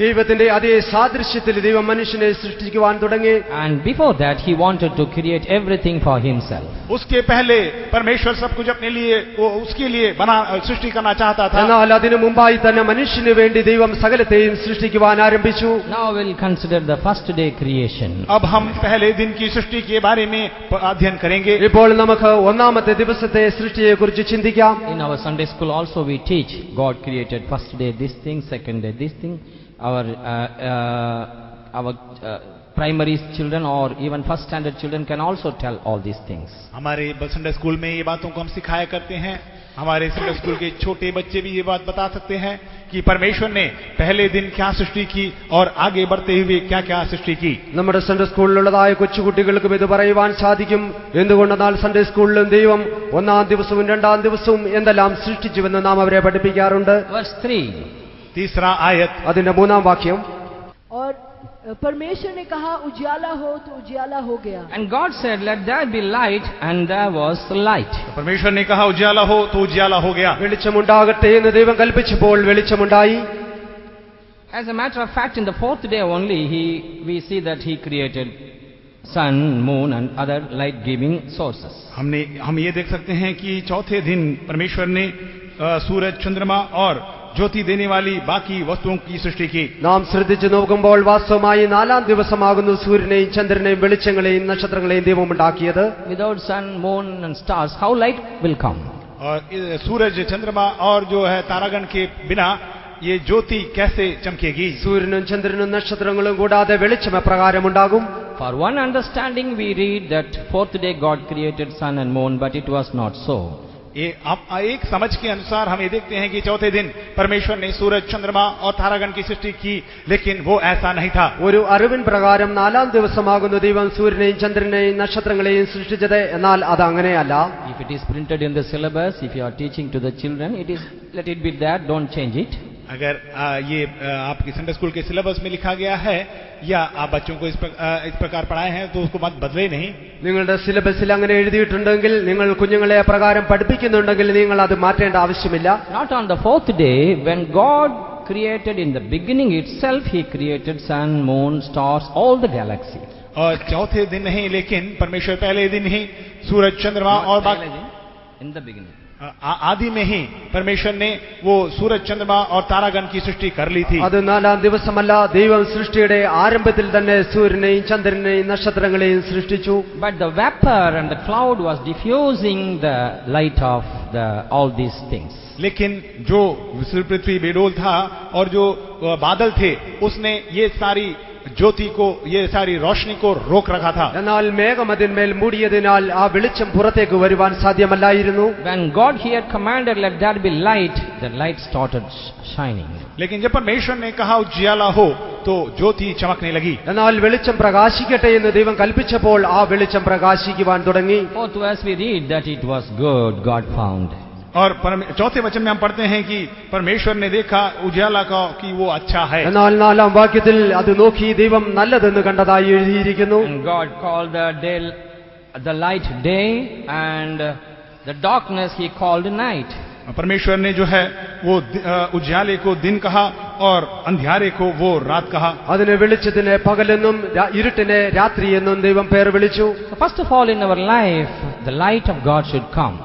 ദൈവത്തിന്റെ അതേ സാദൃശ്യത്തിൽ ദൈവം മനുഷ്യനെ സൃഷ്ടിക്കുവാൻ തുടങ്ങി. And before that he wanted to create everything for himself. उसके पहले परमेश्वर सब कुछ अपने लिए वो उसके लिए बना सृष्टि करना चाहता था. എന്നാൽ അതിനു മുമ്പായി തന്നെ മനുഷ്യന് വേണ്ടി ദൈവം സകലത്തെയും സൃഷ്ടിക്കുവാൻ ആരംഭിച്ചു. Now we'll consider the first day creation. अब हम पहले दिन की सृष्टि के बारे में अध्ययन करेंगे. ഇപ്പോൾ നമുക്ക് ഒന്നാമത്തെ ദിവസത്തെ സൃഷ്ടിയെക്കുറിച്ച് ചിന്തിക്കാം. In our Sunday school also we teach God created first day this thing, second day this thing. Our primary children or even first standard children can also tell all these things. हमारे Sunday school में ये बातों को हम सिखाया करते हैं. हमारे संडे स्कूल के छोटे बच्चे भी ये बात बता सकते हैं कि परमेश्वर ने पहले दिन क्या सृष्टि की और आगे बढ़ते हुए क्या क्या सृष्टि की. നമ്മുടെ സൺഡേ സ്കൂളിലുള്ളതായ കൊച്ചുകുട്ടികൾക്കും ഇത് പറയുവാൻ സാധിക്കും. എന്തുകൊണ്ടെന്നാൽ സൺഡേ സ്കൂളിലും ദൈവം ഒന്നാം ദിവസവും രണ്ടാം ദിവസവും എന്തെല്ലാം സൃഷ്ടിച്ചുവെന്ന് നാം അവരെ പഠിപ്പിക്കാറുണ്ട്. Verse 3. तीसरा आयत അതിന്റെ മൂന്നാം വാക്യം. और परमेश्वर ने कहा उजियाला हो तो उजियाला हो गया. And God said, let there be light, and there was light. परमेश्वर ने कहा उजियाला हो तो उजियाला हो गया. വെളിച്ചമുണ്ടാകട്ടെ എന്ന് ദൈവം കൽപ്പിച്ചപ്പോൾ വെളിച്ചമുണ്ടായി. As a matter of fact, in the fourth day only, we see that he created sun, moon, and other light-giving sources. हम ये देख सकते हैं कि चौथे दिन परमेश्वर ने सूरज, चंद्रमा और ज्योति देने वाली बाकी वस्तुओं की सृष्टि की. നാം ശ്രദ്ധിച്ചു നോക്കുമ്പോൾ വാസ്തവമായി നാലാം ദിവസമാകുന്നു സൂര്യനെയും ചന്ദ്രനെയും വെളിച്ചങ്ങളെയും നക്ഷത്രങ്ങളെയും ദൈവം ഉണ്ടാക്കിയത്. Without sun, moon, and stars, how light will come? और सूरज, चंद्रमा और जो है तारागण के बिना ये ज्योति कैसे चमकेगी? സൂര്യനും ചന്ദ്രനും നക്ഷത്രങ്ങളും കൂടാതെ വെളിച്ചം എപ്രകാരം ഉണ്ടാകും? For one understanding, we read that fourth day God created sun and moon, but it was not so. एक समझ के अनुसार हम ये देखते हैं कि चौथे दिन परमेश्वर ने सूरज, चंद्रमा और तारागण की सृष्टि की, लेकिन वो ऐसा नहीं था. ഒരു അറിവിൻ പ്രകാരം നാലാം ദിവസമാകുന്നു ദൈവം സൂര്യനെയും ചന്ദ്രനെയും നക്ഷത്രങ്ങളെയും സൃഷ്ടിച്ചത്. എന്നാൽ അത് അങ്ങനെയല്ല. If it is printed in the syllabus, if you are teaching to the children, let it be there, don't change it. अगर ये आपकी संडे स्कूल के सिलेबस में लिखा गया है या आप बच्चों को इस प्रकार पढ़ाए हैं तो उसको मत बदले नहीं. നിങ്ങളുടെ സിലബസിൽ അങ്ങനെ എഴുതിയിട്ടുണ്ടെങ്കിൽ, നിങ്ങൾ കുഞ്ഞുങ്ങളെ പ്രകാരം പഠിപ്പിക്കുന്നുണ്ടെങ്കിൽ നിങ്ങൾ അത് മാറ്റേണ്ട ആവശ്യമില്ല. Not on the fourth day, when God created in the beginning itself, he created sun, moon, stars, all the galaxies. और चौथे दिन नहीं, लेकिन परमेश्वर पहले दिन ही सूरज, चंद्रमा और in the beginning. आदि में ही परमेश्वर ने वो सूरज, चंद्रमा और तारागण की सृष्टि कर ली थी. അത് നാലാം ദിവസമല്ല, ദൈവം സൃഷ്ടിയുടെ ആരംഭത്തിൽ തന്നെ സൂര്യനെയും ചന്ദ്രനെയും നക്ഷത്രങ്ങളെയും സൃഷ്ടിച്ചു. But the vapor and the cloud was diffusing the light of all these things. लेकिन जो पृथ्वी बेडोल था और जो बादल थे, उसने ये सारी ज्योति को, ये सारी रोशनी को रोक रखा था. എന്നാൽ മേഘം അതിന്മേൽ മൂടിയതിനാൽ ആ വെളിച്ചം പുറത്തേക്ക് വരുവാൻ സാധ്യമല്ലായിരുന്നു. When God here commanded, let there be light, the light started shining. लेकिन जब परमेश्वर ने कहा उजियाला हो तो ज्योति चमकने लगी. എന്നാൽ വെളിച്ചം പ്രകാശിക്കട്ടെ എന്ന് ദൈവം കൽപ്പിച്ചപ്പോൾ ആ വെളിച്ചം പ്രകാശിക്കുവാൻ തുടങ്ങി. Fourth verse we read that it was good, God found. और चौथे वचन में हम पढ़ते हैं कि परमेश्वर ने देखा उजियाला का कि वो अच्छा है. എന്നാൽ നാലാം വാക്യത്തിൽ അത് നോക്കി ദൈവം നല്ലതെന്ന് കണ്ടതായി എഴുതിയിരിക്കുന്നു. And God called the light day, and the darkness he called night. परमेश्वर ने जो है वो उजियाले को दिन कहा और अंधियारे को वो रात कहा. അതിനെ വെളിച്ചത്തിനെ പകലെന്നും ഇരുട്ടിനെ രാത്രിയെന്നും ദൈവം പേർ വിളിച്ചു. So first of all, in our life, the light of God should come.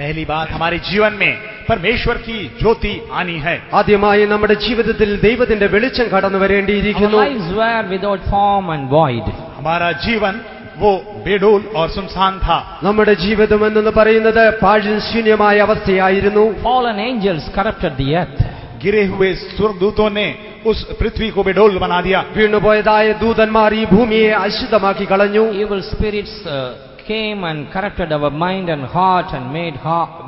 पहली बात, हमारे जीवन में परमेश्वर की ज्योति आनी है. ആദ്യമായി നമ്മുടെ ജീവിതത്തിൽ ദൈവത്തിന്റെ വെളിച്ചം കടന്നു Our വരേണ്ടിയിരിക്കുന്നു. lives were without form and void. हमारा जीवन वो बेडोल और सुनसान था. നമ്മുടെ ജീവിതം എന്ന് പറയുന്നത് പാഴും ശൂന്യമായ അവസ്ഥയായിരുന്നു. Fallen angels corrupted the earth. गिरे हुए स्वर्गदूतों ने उस पृथ्वी को बेडोल बना दिया. വീണുപോയതായ ദൂതന്മാർ ഈ ഭൂമിയെ അശുദ്ധമാക്കി കളഞ്ഞു. Evil spirits came and corrupted our mind and heart and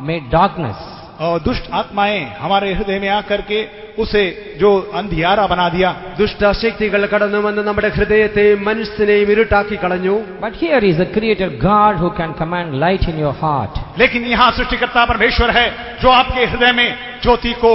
made darkness. और दुष्ट आत्माएं हमारे हृदय में आकर के उसे जो अंधियारा बना दिया. ദുഷ്ടശക്തികൾ കടന്നു വന്ന് നമ്മുടെ ഹൃദയത്തെയും മനസ്സിനെയും ഇരുട്ടാക്കി കളഞ്ഞു. But here is a creator God who can command light in your heart. लेकिन यहाँ सृष्टिकर्ता परमेश्वर है जो आपके हृदय में ज्योति को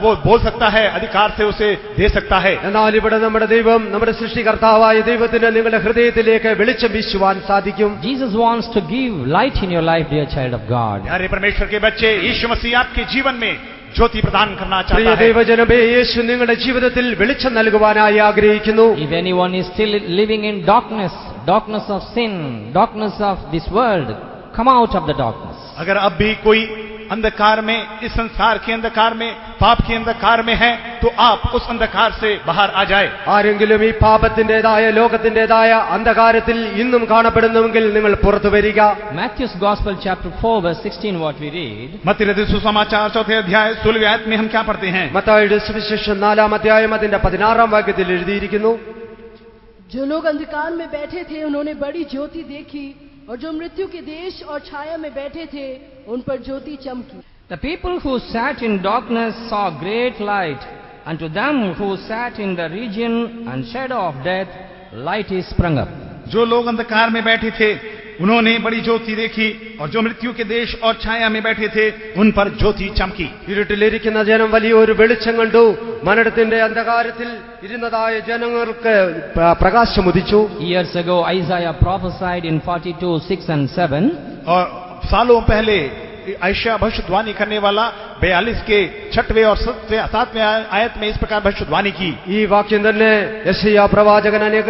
वो बोल सकता है, अधिकार से उसे दे सकता है. എന്നാൽ ഇവിടെ നമ്മുടെ ദൈവം, നമ്മുടെ സൃഷ്ടികർത്താവായ ദൈവത്തിന് നിങ്ങളുടെ ഹൃദയത്തിലേക്ക് വെളിച്ചം വീശുവാൻ സാധിക്കും. Jesus wants to give light in your life, dear child of God. प्यारे परमेश्वर के बच्चे, यीशु मसीह आपके जीवन में ज्योति प्रदान करना പ്രിയ चाहता है। ദൈവജനമേ, യേശു നിങ്ങളുടെ ജീവിതത്തിൽ വെളിച്ചം നൽകുവാനായി ആഗ്രഹിക്കുന്നു. If anyone is still living in darkness, darkness of sin, darkness of this world, come out of the darkness. अगर अब भी कोई अंधकार में, इस संसार के अंधकार में, पाप के अंधकार में है, तो आप उस अंधकार से बाहर आ जाए। ആരെങ്കിലും ഈ പാപത്തിന്റേതായ ലോകത്തിന്റേതായ അന്ധകാരത്തിൽ ഇന്നും കാണപ്പെടുന്നുവെങ്കിൽ നിങ്ങൾ പുറത്തു വരിക. Matthew's Gospel chapter 4 verse 16 what we read. मत्ती रचित सुसमाचार 4 अध्याय 16 आयत में हम क्या पढ़ते हैं? മത്തായിയുടെ സുവിശേഷം 4 അധ്യായം അതിന്റെ 16 വാക്യത്തിൽ എഴുതിയിരിക്കുന്നു, जो लोग अंधकार में बैठे थे उन्होंने बड़ी ज्योति देखी, और जो मृत्यु के देश और छाया में बैठे थे उन पर ज्योति चमकी. The people who sat in darkness saw great light, and to them who sat in the region and shadow of death, light is sprung up. जो लोग अंधकार में बैठे थे उन्होंने बड़ी ज्योति देखी, और जो मृत्यु के देश और छाया में बैठे थे उन पर ज्योति चमकी. ഇരുട്ടിലിരിക്കുന്ന ജനം വലിയൊരു വെളിച്ചം കണ്ടു. മരണത്തിന്റെ അന്ധകാരത്തിൽ ഇരുന്നതായ ജനങ്ങൾക്ക് പ്രകാശം ഉദിച്ചു. Years ago Isaiah prophesied in 42:6 and 7. और सालों पहले आयशा भविष्यवाणी करने वाला 42 के 6वें और 7वें आयत में इस प्रकार भविष्यवाणी की. ഈ വാക്യം തന്നെ യെശയ്യാ പ്രവാചകൻ അനേക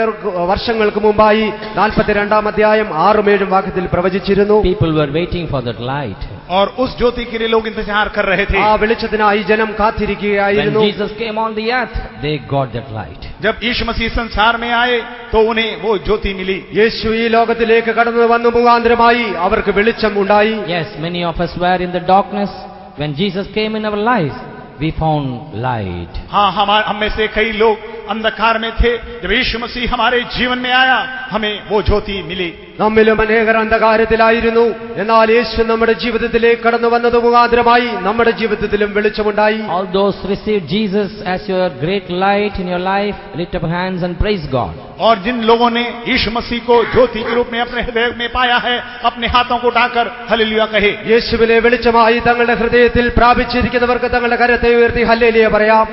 വർഷങ്ങൾക്ക് മുമ്പായി 42 അധ്യായം 6-7 വാക്യത്തിൽ പ്രവചിച്ചിരുന്നു. People were waiting for that light. और उस ज्योति के लिए लोग इंतजार कर रहे थे. ആ വെളിച്ചത്തിനായി ജനം When കാത്തിരിക്കുകയായിരുന്നു. Jesus came on the earth, they got that light. जब यीशु मसीह संसार में आए तो उन्हें वो ज्योति मिली. യേശു ഈ ലോകത്തിലേക്ക് കടന്നു വന്ന മുഖാന്തരമായി അവർക്ക് വെളിച്ചം ഉണ്ടായി. Yes, many of us were in the darkness. When Jesus came in our lives, we found light. हाँ, हम में से कई लोग अंधकार में थे. जब यीशु मसीह हमारे जीवन में आया, हमें वो ज्योति मिली. നമ്മിലും അനേകർ അന്ധകാരത്തിലായിരുന്നു. എന്നാൽ യേശു നമ്മുടെ ജീവിതത്തിലേക്ക് കടന്നു വന്നത് മുഖാന്തരമായി നമ്മുടെ ജീവിതത്തിലും വെളിച്ചമുണ്ടായി. All those received Jesus as your great light in your life, lift up hands and praise God. और जिन लोगों ने यीशु मसीह को ज्योति के रूप में अपने हृदय में पाया है, अपने हाथों को उठाकर हालेलुया कहे. യേശുവിനെ വെളിച്ചമായി തങ്ങളുടെ ഹൃദയത്തിൽ പ്രാപിച്ചിരിക്കുന്നവർക്ക് തങ്ങളുടെ കരത്തെ ഉയർത്തി ഹല്ലേലൂയ പറയാം.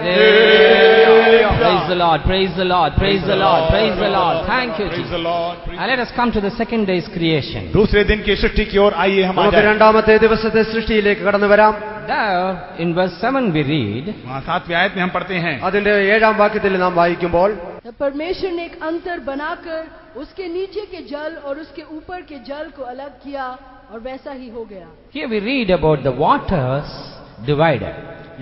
Praise the Lord, praise the Lord, praise the Lord, praise the Lord. Thank you, Praise the Jesus. Lord. And let us come to the second day's creation. दूसरे दिन की सृष्टि की ओर आइए हम आ നമുക്ക് जाएं. രണ്ടാമത്തെ ദിവസത്തെ സൃഷ്ടിയിലേക്ക് കടന്നു വരാം. There, in verse 7 we read, वहाँ 7वीं आयत में हम पढ़ते हैं, അതിന്റെ 7 വാക്യത്തിൽ നാം വായിക്കുമ്പോൾ, तब परमेश्वर ने एक अंतर बनाकर उसके नीचे के जल और उसके ऊपर के जल को अलग किया, और वैसा ही हो गया. here we read about the waters divided.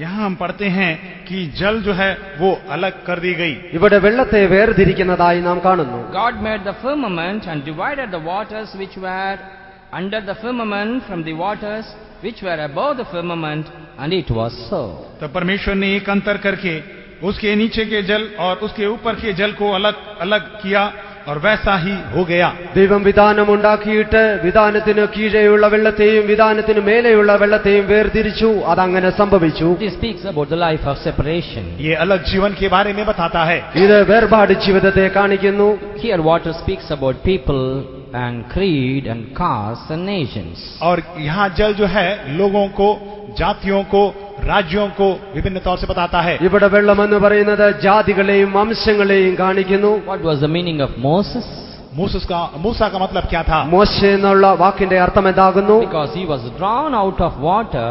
यहाँ हम पढ़ते हैं कि जल जो है वो अलग कर दी गई. ഇവിടെ വെള്ളത്തെ വേർതിരിക്കുന്നതായി നാം കാണുന്നു. God made the firmament and divided the waters which were under the firmament from the waters which were above the firmament, and it was so. तो परमेश्वर ने एक अंतर करके उसके नीचे के जल और उसके ऊपर के जल को अलग अलग किया, और वैसा ही हो गया. ദൈവം വിധാനമുണ്ടാക്കിയിട്ട് വിധാനത്തിന് കീഴെയുള്ള വെള്ളത്തെയും വിധാനത്തിന് മേലെയുള്ള വെള്ളത്തെയും വേർതിരിച്ചു. അതങ്ങനെ സംഭവിച്ചു. This speaks about the life of separation. ये अलग जीवन के बारे में बताता है. ഇത് വേർപാട് ജീവിതത്തെ കാണിക്കുന്നു. Here water speaks about people and creed and castes and nations. और यहाँ जल जो है लोगों को, जातियों को, राज्यों को विभिन्न तौर से बताता है. ഇവിടെ വെള്ളമെന്ന് പറയുന്നത് ജാതികളെയും വംശങ്ങളെയും കാണിക്കുന്നു. What was the meaning of Moses? मूसा का मतलब क्या था? മോശെ എന്നുള്ള വാക്കിന്റെ അർത്ഥം എന്താകുന്നു? Because he was drawn out of water,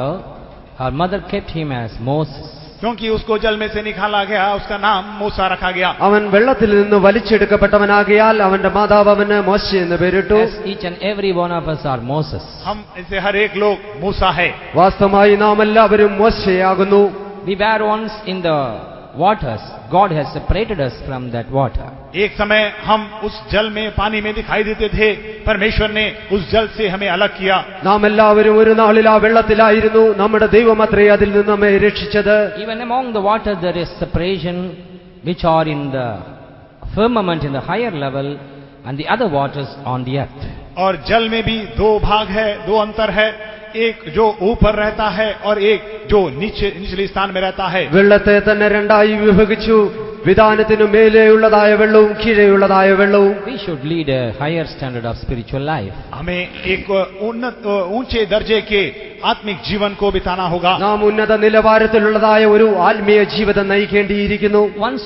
her mother kept him as Moses. क्योंकि उसको जल में से निकाला गया, उसका नाम मूसा रखा गया. അവൻ വെള്ളത്തിൽ നിന്ന് വലിച്ചെടുക്കപ്പെട്ടവനാകിയാൽ അവന്റെ മാതാവ് അവന് മോശെ എന്ന് പേരിട്ടു. As each and every one of us are Moses. हम इसे हर एक लोग मूसा है. വാസ്തവമായി നാം എല്ലാവരും മോശയാകുന്നു. We were once in the waters. God has separated us from that water. एक समय हम उस जल में, पानी में दिखाई देते थे. परमेश्वर ने उस जल से हमें अलग किया. നാം എല്ലാവരും ഒരു നാളിൽ ആ വെള്ളത്തിലായിരുന്നു. നമ്മുടെ ദൈവമത്രേ അതിൽ നിന്ന് നമ്മെ രക്ഷിച്ചത്. Even among the water there is separation, which are in the firmament in the higher level, and the other waters on the earth. और जल में भी दो भाग है, दो अंतर है. एक जो ऊपर रहता है और एक जो निचले स्थान में रहता है. വെള്ളത്തെ തന്നെ രണ്ടായി വിഭജിച്ചു. വിധാനത്തിനു മേലെയുള്ളതായ വെള്ളവും കീഴെയുള്ളതായ വെള്ളവും. We should lead a higher standard of spiritual life. हमें एक उन्नत ऊंचे दर्जे के आत्मिक जीवन को बिताना होगा. നാം ഉന്നത നിലവാരത്തിലുള്ളതായ ഒരു ആത്മീയ ജീവിതം നയിക്കേണ്ടിയിരിക്കുന്നു. Once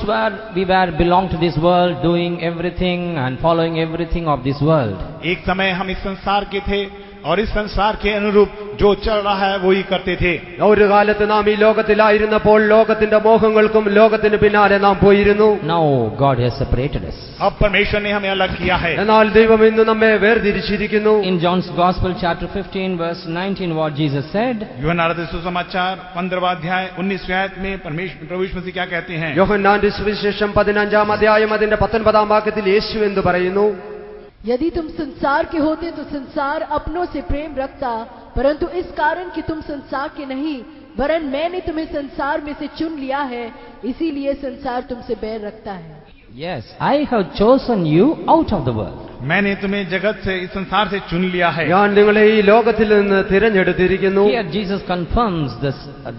we were belong to this world, doing everything and following everything of this world. एक समय हम इस संसार के थे और इस संसार के अनुरूप जो चल रहा है वो ही करते थे। ഒരു കാലത്ത് നാം ഈ ലോകത്തിലായിരുന്നപ്പോൾ ലോകത്തിന്റെ മോഹങ്ങൾക്കും ലോകത്തിന് പിന്നാലെ നാം പോയിരുന്നു. Now God has separated us. अब परमेश्वर ने हमें अलग किया है। എന്നാൽ ദൈവം ഇന്ന് നമ്മെ വേർതിരിച്ചിരിക്കുന്നു. In John's Gospel chapter 15 verse 19 what Jesus said, यूहन्ना रचित सुसमाचार 15वां अध्याय 19वें आयत में प्रभु यीशु मसीह क्या कहते हैं? യോഹന്നാന്റെ സുവിശേഷം 15-ാം അധ്യായം അതിന്റെ 19-ാം വാക്യത്തിൽ യേശു എന്ന് പറയുന്നു, यदि तुम संसार के होते तो संसार अपनों से प्रेम रखता, परंतु इस कारण कि तुम संसार के नहीं वरन मैंने तुम्हें संसार में से चुन लिया है, इसीलिए संसार तुमसे बैर रखता है। yes, I have chosen you out of the world. मैंने तुम्हें जगत से, इस संसार से चुन लिया है। ഞാൻ നിങ്ങളെ ഈ ലോകത്തിൽ നിന്ന് തിരഞ്ഞെടുത്തിരിക്കുന്നു. Here Jesus confirms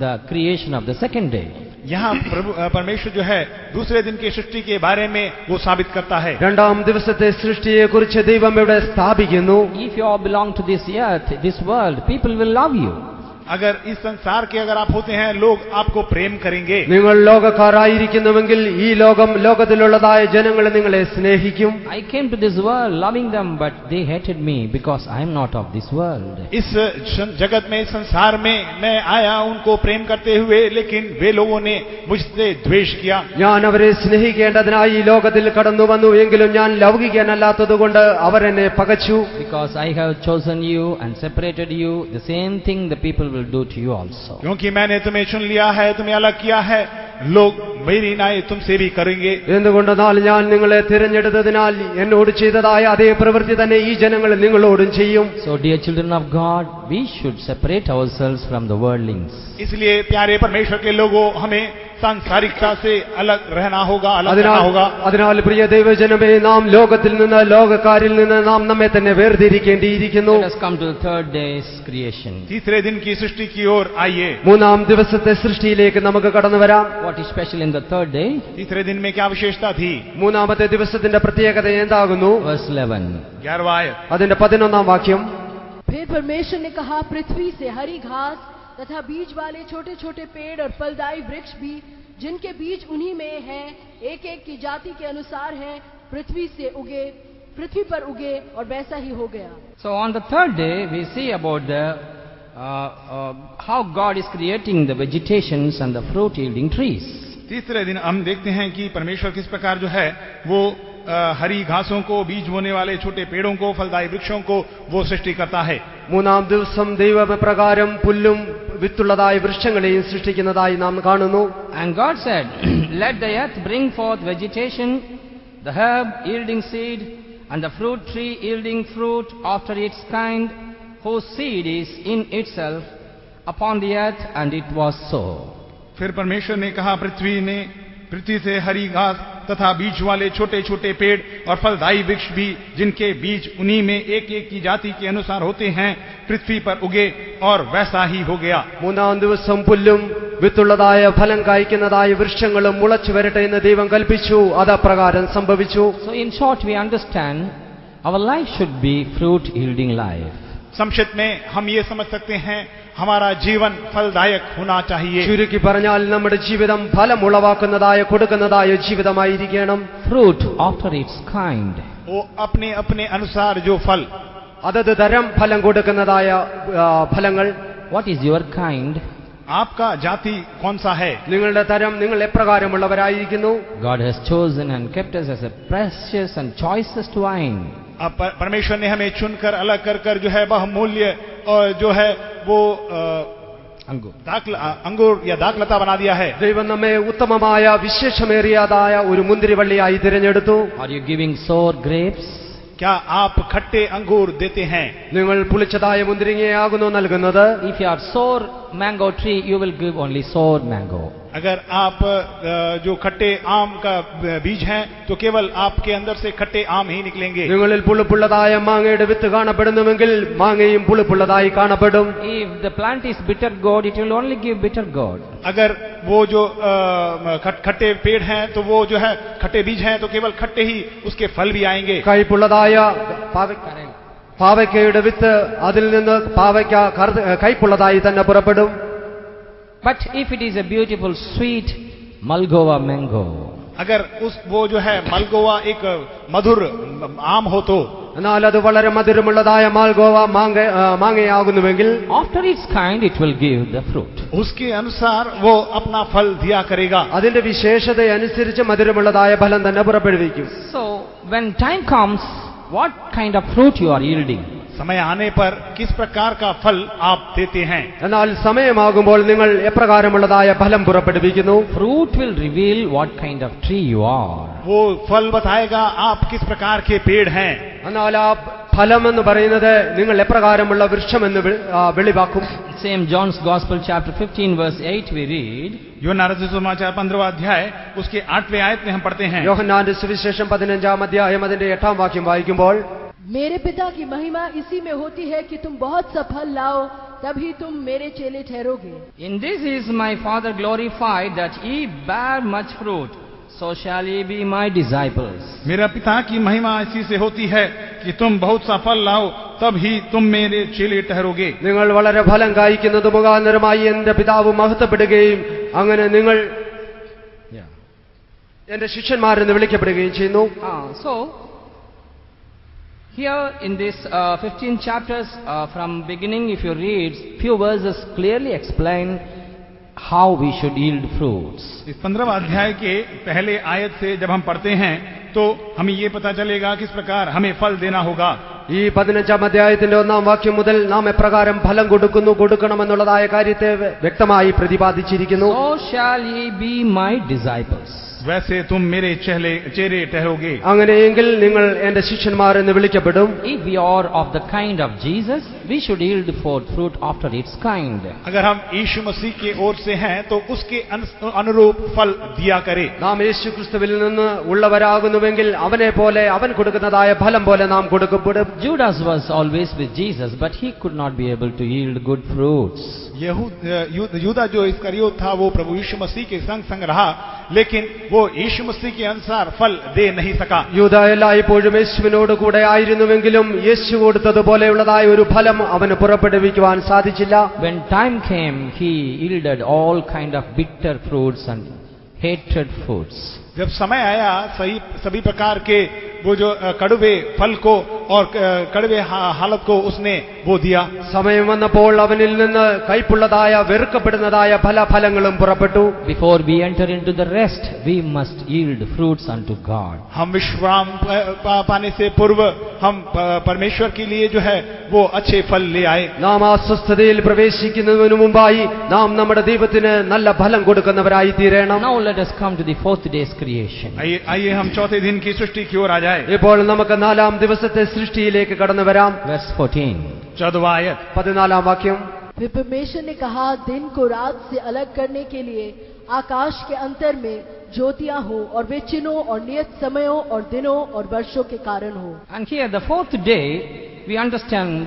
the creation of the second day. यहाँ परमेश्वर जो है दूसरे दिन की सृष्टि के बारे में वो साबित करता है। രണ്ടാം ദിവസത്തെ സൃഷ്ടിയെ കുറിച്ച് ദൈവം ഇവിടെ സ്ഥാപിക്കുന്നു. If you all belong to this earth, this world, people will love you. अगर इस संसार के अगर आप होते हैं लोग आपको प्रेम करेंगे। നിങ്ങൾ ലോകക്കാരായിരിക്കുന്നുവെങ്കിൽ ഈ ലോകത്തിലുള്ളതായ ജനങ്ങൾ നിങ്ങളെ സ്നേഹിക്കും. I came to this world loving them, but they hated me because I am not of this world. इस जगत में, इस संसार में मैं आया उनको प्रेम करते हुए, लेकिन वे लोगों ने मुझसे द्वेष किया। ഞാൻ അവരെ സ്നേഹിക്കേണ്ടതിനായി ഈ ലോകത്തിൽ കടന്നു വന്നു, എങ്കിലും ഞാൻ ലൗകികനല്ലാത്തതുകൊണ്ട് അവർ എന്നെ പകച്ചു. Because I have chosen you and separated you, the same thing the people will do to you also. क्योंकि मैंने तुम्हें चुन लिया है, तुम्हें अलग किया है, लोग मेरी नाई तुमसे भी करेंगे। എന്തുകൊണ്ടെന്നാൽ ഞാൻ നിങ്ങളെ തിരഞ്ഞെടുത്തതിനാൽ എന്നോട് ചെയ്തതായ അതേ പ്രവൃത്തി തന്നെ ഈ ജനങ്ങൾ നിങ്ങളോടും ചെയ്യും. So dear children of God, we should separate ourselves from the worldlings. इसलिए प्यारे परमेश्वर के लोगों, हमें सांसारिकता से अलग रहना होगा, अलग रहना होगा। അതിനാൽ പ്രിയ ദൈവജനമേ, നാം ലോകത്തിൽ നിന്ന്, ലോകക്കാരിൽ നിന്ന് നാം നമ്മെ തന്നെ വേർതിരിക്കേണ്ടിയിരിക്കുന്നു. Let us come to the third day's creation. तीसरे दिन की सृष्टि की ओर आइए। മൂന്നാം ദിവസത്തെ സൃഷ്ടിയിലേക്ക് നമുക്ക് കടന്നു വരാം. What is special in the third day? तीसरे दिन में क्या विशेषता थी? മൂന്നാമത്തെ ദിവസത്തിന്റെ പ്രത്യേകത എന്താകുന്നു? Verse 11. 11वां आयत। അതിന്റെ 11-ാം വാക്യം, फिर परमेश्वर ने कहा, पृथ्वी से हरी घास तथा बीज वाले छोटे छोटे पेड़ और फलदायी वृक्ष भी, जिनके बीज उन्हीं में हैं, एक एक की जाति के अनुसार हैं, पृथ्वी पर उगे, और वैसा ही हो गया। So on the third day we see about the how God is creating the vegetations and the fruit yielding trees. तीसरे दिन हम देखते हैं कि परमेश्वर किस प्रकार जो है वो हरी घासों को, बीज बोने वाले छोटे पेड़ों को, फलदायी वृक्षों को वो सृष्टि करता है। മൂന്നാം ദിവസം ദൈവപ്രകാരം പുല്ലും വിത്തുള്ളതായ വൃക്ഷങ്ങളെയും സൃഷ്ടിക്കുന്നതായി നാം കാണുന്നു. And God said, let the earth bring forth vegetation, the herb yielding seed, and the fruit tree yielding fruit after its kind, whose seed is in itself upon the earth, and it was so. फिर परमेश्वर ने कहा, पृथ्वी से हरी घास तथा बीज वाले छोटे छोटे पेड़ और फलदायी वृक्ष भी, जिनके बीज उन्हीं में एक एक की जाति के अनुसार होते हैं, पृथ्वी पर उगे, और वैसा ही हो गया। മൂന്നാം ദിവസം പുല്ലും വിത്തുള്ളതായ ഫലം കായ്ക്കുന്നതായ വൃക്ഷങ്ങളും മുളച്ചു വരട്ടെ എന്ന് ദൈവം കൽപ്പിച്ചു. അത് അപ്രകാരം സംഭവിച്ചു. So in short we understand our life should be fruit yielding life. संक्षिप्त में हम ये समझ सकते हैं, हमारा जीवन फलदायक होना चाहिए। ചുരുക്കി പറഞ്ഞാൽ നമ്മുടെ ജീവിതം ഫലമുളവാക്കുന്നതായ, കൊടുക്കുന്നതായ ജീവിതമായിരിക്കണം. Fruit after its kind. वो अपने अपने अनुसार जो फल, അതത് തരം ഫലം കൊടുക്കുന്നതായ ഫലങ്ങൾ. What is your kind? आपका जाति कौन सा है? നിങ്ങളുടെ തരം, നിങ്ങൾ എപ്രകാരമുള്ളവരായിരിക്കുന്നു? God has chosen and kept us as a precious and choicest wine. अब परमेश्वर ने हमें चुनकर अलग कर जो है बहुमूल्य और जो है वो अंगूर या दाखलता बना दिया है। ദൈവം നമ്മെ ഉത്തമമായ വിശേഷമേറിയതായ ഒരു മുന്തിരിവള്ളിയായി തിരഞ്ഞെടുത്തു. Are you giving sour grapes? क्या आप खट्टे अंगूर देते हैं? നിങ്ങൾ പുളിച്ചതായ മുന്തിരിങ്ങയാകുന്നു നൽകുന്നത്? If you are sour mango tree, you will give only sour mango. अगर आप जो खट्टे आम का बीज हैं तो केवल आपके अंदर से खट्टे आम ही निकलेंगे। നിങ്ങളിൽ പുളിപ്പുള്ളതായ മാങ്ങയുടെ വിത്ത് കാണപ്പെടുന്നുവെങ്കിൽ മാങ്ങയും പുളിപ്പുള്ളതായി കാണപ്പെടും. If the plant is bitter gourd, it will only give bitter gourd. अगर वो जो खट्टे पेड़ हैं तो वो जो है खट्टे बीज हैं तो केवल खट्टे ही उसके फल भी आएंगे। കയ്പുള്ളതായ പാവയ്ക്കയുടെ വിത്ത്, അതിൽ നിന്ന് പാവയ്ക്ക കയ്പുള്ളതായി തന്നെ പുറപ്പെടും. But if it is a beautiful sweet Malgova mango, अगर वो जो है मलगोवा एक मधुर आम हो तो എന്നാൽ അത് വളരെ മധുരമുള്ളതായ Malgova മാങ്ങയാകുന്നുവെങ്കിൽ after its kind it will give the fruit. उसके अनुसार वो अपना फल दिया करेगा. അതിന്റെ വിശേഷതയനുസരിച്ച് മധുരമുള്ളതായ ഫലം തന്നെ പുറപ്പെടുവിക്കും. So when time comes, what kind of fruit you are yielding? समय आने पर किस प्रकार का फल आप देते हैं? എന്നാൽ സമയമാകുമ്പോൾ നിങ്ങൾ എപ്രകാരമുള്ളതായ ഫലം പുറപ്പെടുവിക്കുന്നു? Fruit will reveal what kind of tree you are. वो फल बताएगा आप किस प्रकार के पेड़ हैं. എന്നാൽ ആ ഫലം എന്ന് പറയുന്നത് നിങ്ങൾ എപ്രകാരമുള്ള വൃക്ഷമെന്ന് വെളിവാക്കും. Same John's Gospel chapter 15 verse 8 we read. यूहन्ना रचित सुसमाचार 15वां अध्याय उसके 8वें आयत में हम पढ़ते हैं. യോഹന്നാന്റെ സുവിശേഷം 15-ാം അധ്യായം അതിന്റെ 8-ാം വാക്യം വായിക്കുമ്പോൾ, मेरे पिता की महिमा इसी में होती है कि तुम बहुत सा फल लाओ, तभी तुम मेरे चेले ठहरोगे. In this is my Father glorified, that ye bear much fruit, so shall ye be my disciples. मेरा पिता की महिमा इसी से होती है कि तुम बहुत सा फल लाओ, तब ही तुम मेरे चेले ठहरोगे. നിങ്ങൾ വളരെ ഫലം കായ്ക്കുന്നത് മുഖാന്തരമായി എന്റെ പിതാവ് മഹത്വപ്പെടുകയും അങ്ങനെ നിങ്ങൾ എന്റെ ശിഷ്യന്മാരെന്ന് വിളിക്കപ്പെടുകയും ചെയ്യുന്നു. So here in this 15 chapters from beginning, if you read, few verses clearly explain how we should yield fruits. इस 15वां अध्याय के पहले आयत से जब हम पढ़ते हैं तो हमें ये पता चलेगा किस प्रकार हमें फल देना होगा. ഈ 15-ാം അധ്യായത്തിന്റെ 1-ാം വാക്യം മുതൽ നാം എപ്രകാരം ഫലം കൊടുക്കണമെന്നുള്ളതായ കാര്യത്തെ വ്യക്തമായി പ്രതിപാദിച്ചിരിക്കുന്നു. So shall ye be my disciples. वैसे तुम मेरे चेले ठहरोगे. അങ്ങനെയെങ്കിൽ നിങ്ങൾ എന്റെ ശിഷ്യന്മാർ എന്ന് വിളിക്കപ്പെടും. If we are of the kind of Jesus, we should yield forth fruit after its kind. अगर हम यीशु मसीह की ओर से हैं तो उसके अनुरूप फल दिया करे. നാം യേശു ക്രിസ്തുവിൽ നിന്ന് ഉള്ളവരാകുന്നുവെങ്കിൽ അവനെ പോലെ അവൻ കൊടുക്കുന്നതായ ഫലം പോലെ നാം കൊടുക്കപ്പെടും. Judas was always with Jesus, but he could not be able to yield good fruits. यूदा जो इस्करियोत था वो प्रभु यीशु मसीह के संग रहा, लेकिन वो यीशु मसीह के अनुसार फल दे नहीं सका. യൂദ എല്ലായ്പ്പോഴും യേശുവിനോട് കൂടെ ആയിരുന്നുവെങ്കിലും യേശു കൊടുത്തതുപോലെയുള്ളതായ ഒരു ഫലം അവന് പുറപ്പെടുവിക്കുവാൻ സാധിച്ചില്ല. When time came, he yielded all kind of bitter fruits and hatred fruits. जब समय आया सभी प्रकार के वो जो कड़वे फल को और कड़वे हालत को उसने वो दिया. സമയം വന്നപ്പോൾ അവനിൽ നിന്ന് കൈപ്പുള്ളതായ വെറുക്കപ്പെടുന്നതായ ഫലങ്ങളും പുറപ്പെട്ടു. Before we enter into the rest, we must yield fruits unto God. हम विश्राम पाने से पूर्व हम परमेश्वर के लिए जो है वो अच्छे फल ले आए. നാം ആ സ്വസ്ഥതയിൽ പ്രവേശിക്കുന്നതിനു മുമ്പായി നാം നമ്മുടെ ദൈവത്തിന് നല്ല ഫലം കൊടുക്കുന്നവരായി തീരണം. Now let us come to the fourth day's creation. आइए हम चौथे दिन की सृष्टि की ओर आ जाए. ഇപ്പോൾ നമുക്ക് 4-ാം ദിവസത്തെ സൃഷ്ടിയിലേക്ക് കടന്നു വരാം. Verse 14. 14वां आयत. 14-ാം വാക്യം. फिर परमेश्वर ने कहा, दिन को रात से अलग करने के लिए आकाश के अंतर में ज्योतियां हो, और वे चिन्हों और नियत समयों और दिनों और वर्षों के कारण हो. And here the fourth day, we understand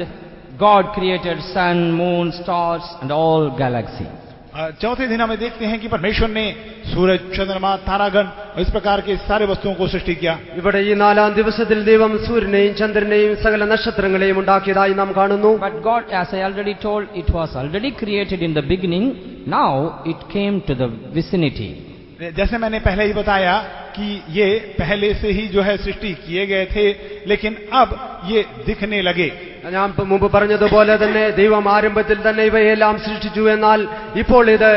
God created sun, moon, stars and all galaxy. चौथे दिन हमें देखते हैं कि परमेश्वर ने सूरज, चंद्रमा, तारागण और इस प्रकार के सारे वस्तुओं को सृष्टि किया. ഇവിടെ ഈ 4-ാം ദിവസത്തിൽ ദൈവം സൂര്യനെയും ചന്ദ്രനെയും സകല നക്ഷത്രങ്ങളെയും ഉണ്ടാക്കിയതായി നാം കാണുന്നു. But God, as I already told, it was already created in the beginning. Now it came to the vicinity. जैसे मैंने पहले ही बताया कि ये पहले से ही जो है सृष्टि किए गए थे, लेकिन अब ये दिखने लगे. ഞാൻ മുമ്പ് പറഞ്ഞതുപോലെ തന്നെ ദൈവം ആരംഭത്തിൽ തന്നെ ഇവയെല്ലാം സൃഷ്ടിച്ചു. എന്നാൽ ഇപ്പോൾ ഇത്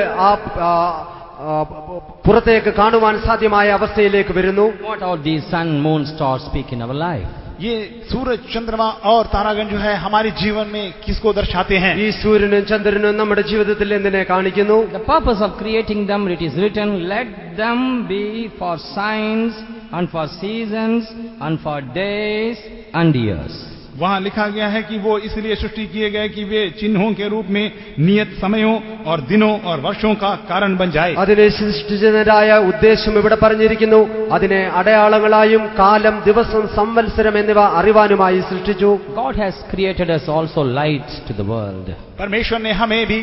പുറത്തേക്ക് കാണുവാൻ സാധ്യമായ അവസ്ഥയിലേക്ക് വരുന്നു. What all these sun, moon, stars speak in our life? ये सूरज, चंद्रमा और तारागण जो है हमारे जीवन में किसको दर्शाते हैं? ഈ സൂര്യനും ചന്ദ്രനും നമ്മുടെ ജീവിതത്തിൽ എന്തിനെ കാണിക്കുന്നു? The purpose of creating them, it is written, let them be for signs and for seasons and for days and years. वहां लिखा गया है कि वो इसलिए सृष्टि किए गए कि वे चिन्हों के रूप में नियत समयों और दिनों और वर्षों का कारण बन जाए. അതിനെ സൃഷ്ടിച്ചതിനായ ഉദ്ദേശം ഇവിടെ പറഞ്ഞിരിക്കുന്നു. അതിനെ അടയാളങ്ങളായും കാലം, ദിവസം, സംവത്സരം എന്നിവ അറിവാനുമായി സൃഷ്ടിച്ചു. God has created us also light to the world. परमेश्वर ने हमें भी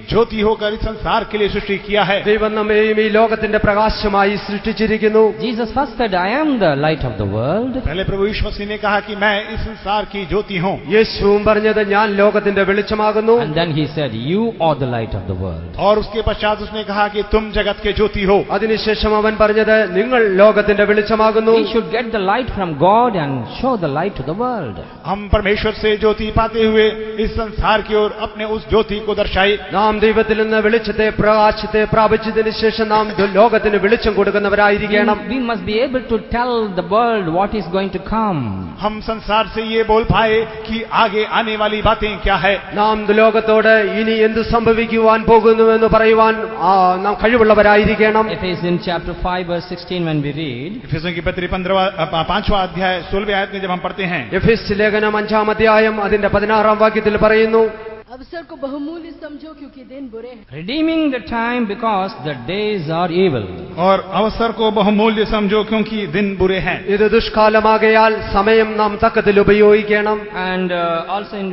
ज्योति होकर इस संसार के लिए सृष्टि किया है। ദൈവം നമ്മെയും ഈ ലോകത്തിന്റെ പ്രകാശമായി സൃഷ്ടിച്ചിരിക്കുന്നു. Jesus first said, I am the light of the world. पहले प्रभु यीशु मसीह ने कहा कि मैं इस संसार की ज्योति हूँ। യേശുവും പറഞ്ഞത് ഞാൻ ലോകത്തിന്റെ വെളിച്ചമാകുന്നു. And then he said, you are the light of the world. और उसके पश्चात उसने कहा कि तुम जगत के ज्योति हो। അതിനുശേഷം അവൻ പറഞ്ഞത് നിങ്ങൾ ലോകത്തിന്റെ വെളിച്ചമാകുന്നു. We should get the light from God and show the light to the world. हम परमेश्वर से ज्योति पाते हुए इस संसार की ओर अपने उस ज्योति को दर्शाए। നാം ദൈവത്തിൽ നിന്ന് വെളിച്ചത്തെ പ്രകാശത്തെ പ്രാപിച്ചതിന് ശേഷം നാം ലോകത്തിന് വെളിച്ചം കൊടുക്കുന്നവരായിരിക്കണം. We must be able to tell the world what is going to come. हम संसार से ये बोल पाए कि आगे आने वाली बातें क्या है। നാം ലോകത്തോട് ഇനി എന്ത് സംഭവിക്കുവാൻ പോകുന്നുവെന്ന് പറയുവാൻ നാം കഴിവുള്ളവരായിരിക്കണം. Ephesians chapter 5 verse 16 when we read, इफिसियों की पत्री 5वां अध्याय 16वें आयत में जब हम पढ़ते हैं, എഫെസ്യ ലേഖനം 5-ാം അധ്യായം അതിന്റെ 16-ാം വാക്യത്തിൽ പറയുന്നു, अवसर को बहुमूल्य समझो क्योंकि दिन बुरे हैं. redeeming the time because the days are evil. और अवसर को बहुमूल्य समझो क्योंकि दिन बुरे हैं। ഇത് ദുഷ്കാലമാകയാൽ സമയം നാം തക്കത്തിൽ ഉപയോഗിക്കണം. And also in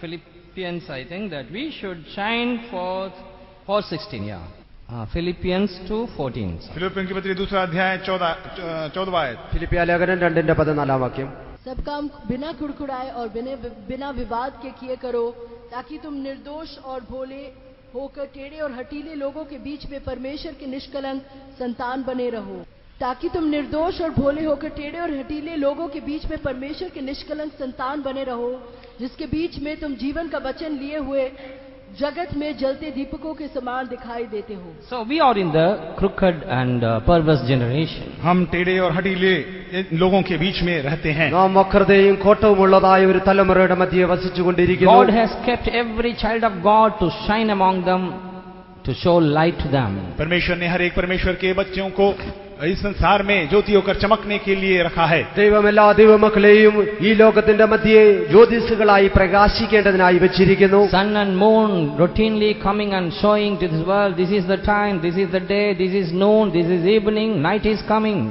Philippians, I think that we should shine forth, 4:16, yeah. Philippians 2:14. फिलिप्पियों की पत्री 2 अध्याय 14वां आयत, ഫിലിപ്പിയ ലേഖനം 2-ന്റെ 14-ാം വാക്യം. सब काम बिना कुड़कुड़ाए और बिना विवाद के किए करो, ताकि तुम निर्दोष और भोले होकर टेढ़े और हठीले लोगों के बीच में परमेश्वर के निष्कलंक संतान बने रहो। ताकि तुम निर्दोष और भोले होकर टेढ़े और हठीले लोगों के बीच में परमेश्वर के निष्कलंक संतान बने रहो, जिसके बीच में तुम जीवन का वचन लिए हुए जगत में जलते दीपकों के समान दिखाई देते हो. So we are in the crooked and perverse generation. हम टेढ़े और हठीले लोगों के बीच में रहते हैं। നാം വക്രതയും കോട്ടവുമുള്ളതായ ഒരു തലമുറയുടെ മധ്യേ വസിച്ചുകൊണ്ടിരിക്കുന്നു. God has kept every child of God to shine among them, to show light to them. परमेश्वर ने हर एक परमेश्वर के बच्चों को इस संसार में ज्योति होकर चमकने के लिए रखा है। ദൈവം എല്ലാ ദൈവമക്കളെയും ഈ ലോകത്തിന്റെ മധ്യേ ജ്യോതിസുകളായി പ്രകാശിക്കേണ്ടതിനായി വെച്ചിരിക്കുന്നു. Sun and moon routinely coming and showing to this world, this is the time, this is the day, this is noon, this is evening, night is coming.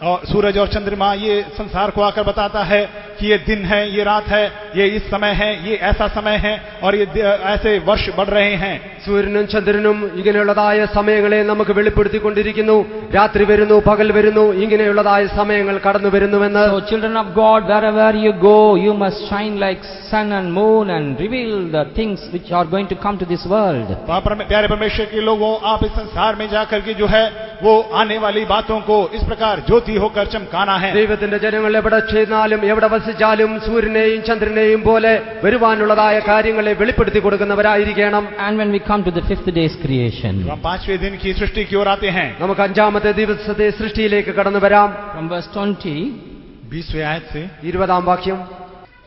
और सूरज और चंद्रमा ये संसार को आकर बताता है कि ये दिन है, ये रात है, ये इस समय है, ये ऐसा समय है और ये ऐसे वर्ष बढ़ रहे हैं। സൂര്യനും ചന്ദ്രനും ഇങ്ങനെയുള്ളതായ സമയങ്ങളെ നമുക്ക് വെളിപ്പെടുത്തിക്കൊണ്ടിരിക്കുന്നു. രാത്രി വരുന്നു, പകൽ വരുന്നു, ഇങ്ങനെയുള്ളതായ സമയങ്ങൾ കടന്നു വരുന്നുവെന്ന്. So children of God, wherever you go, you must shine like sun and moon and reveal the things which are going to come to this world. प्यारे परमेश्वर के लोगों, आप इस संसार में जाकर के जो है वो आने वाली बातों को इस प्रकार ज्योति होकर चमकाना है। ദൈവത്തിന്റെ ജനങ്ങൾ എവിടെ ചെന്നാലും എവിടെ വസിച്ചാലും സൂര്യനെയും ചന്ദ്രനെയും പോലെ വരുവാനുള്ളതായ കാര്യങ്ങളെ വെളിപ്പെടുത്തി കൊടുക്കുന്നവരായിരിക്കണം. And when we come to the 5th day's creation, हम 5वें दिन की सृष्टि की ओर आते हैं। നമുക്ക് 5-ാമത്തെ ദിവസത്തെ സൃഷ്ടിയിലേക്ക് കടന്നു വരാം. from verse 20, 20वें आयत से 20-ാം വാക്യം.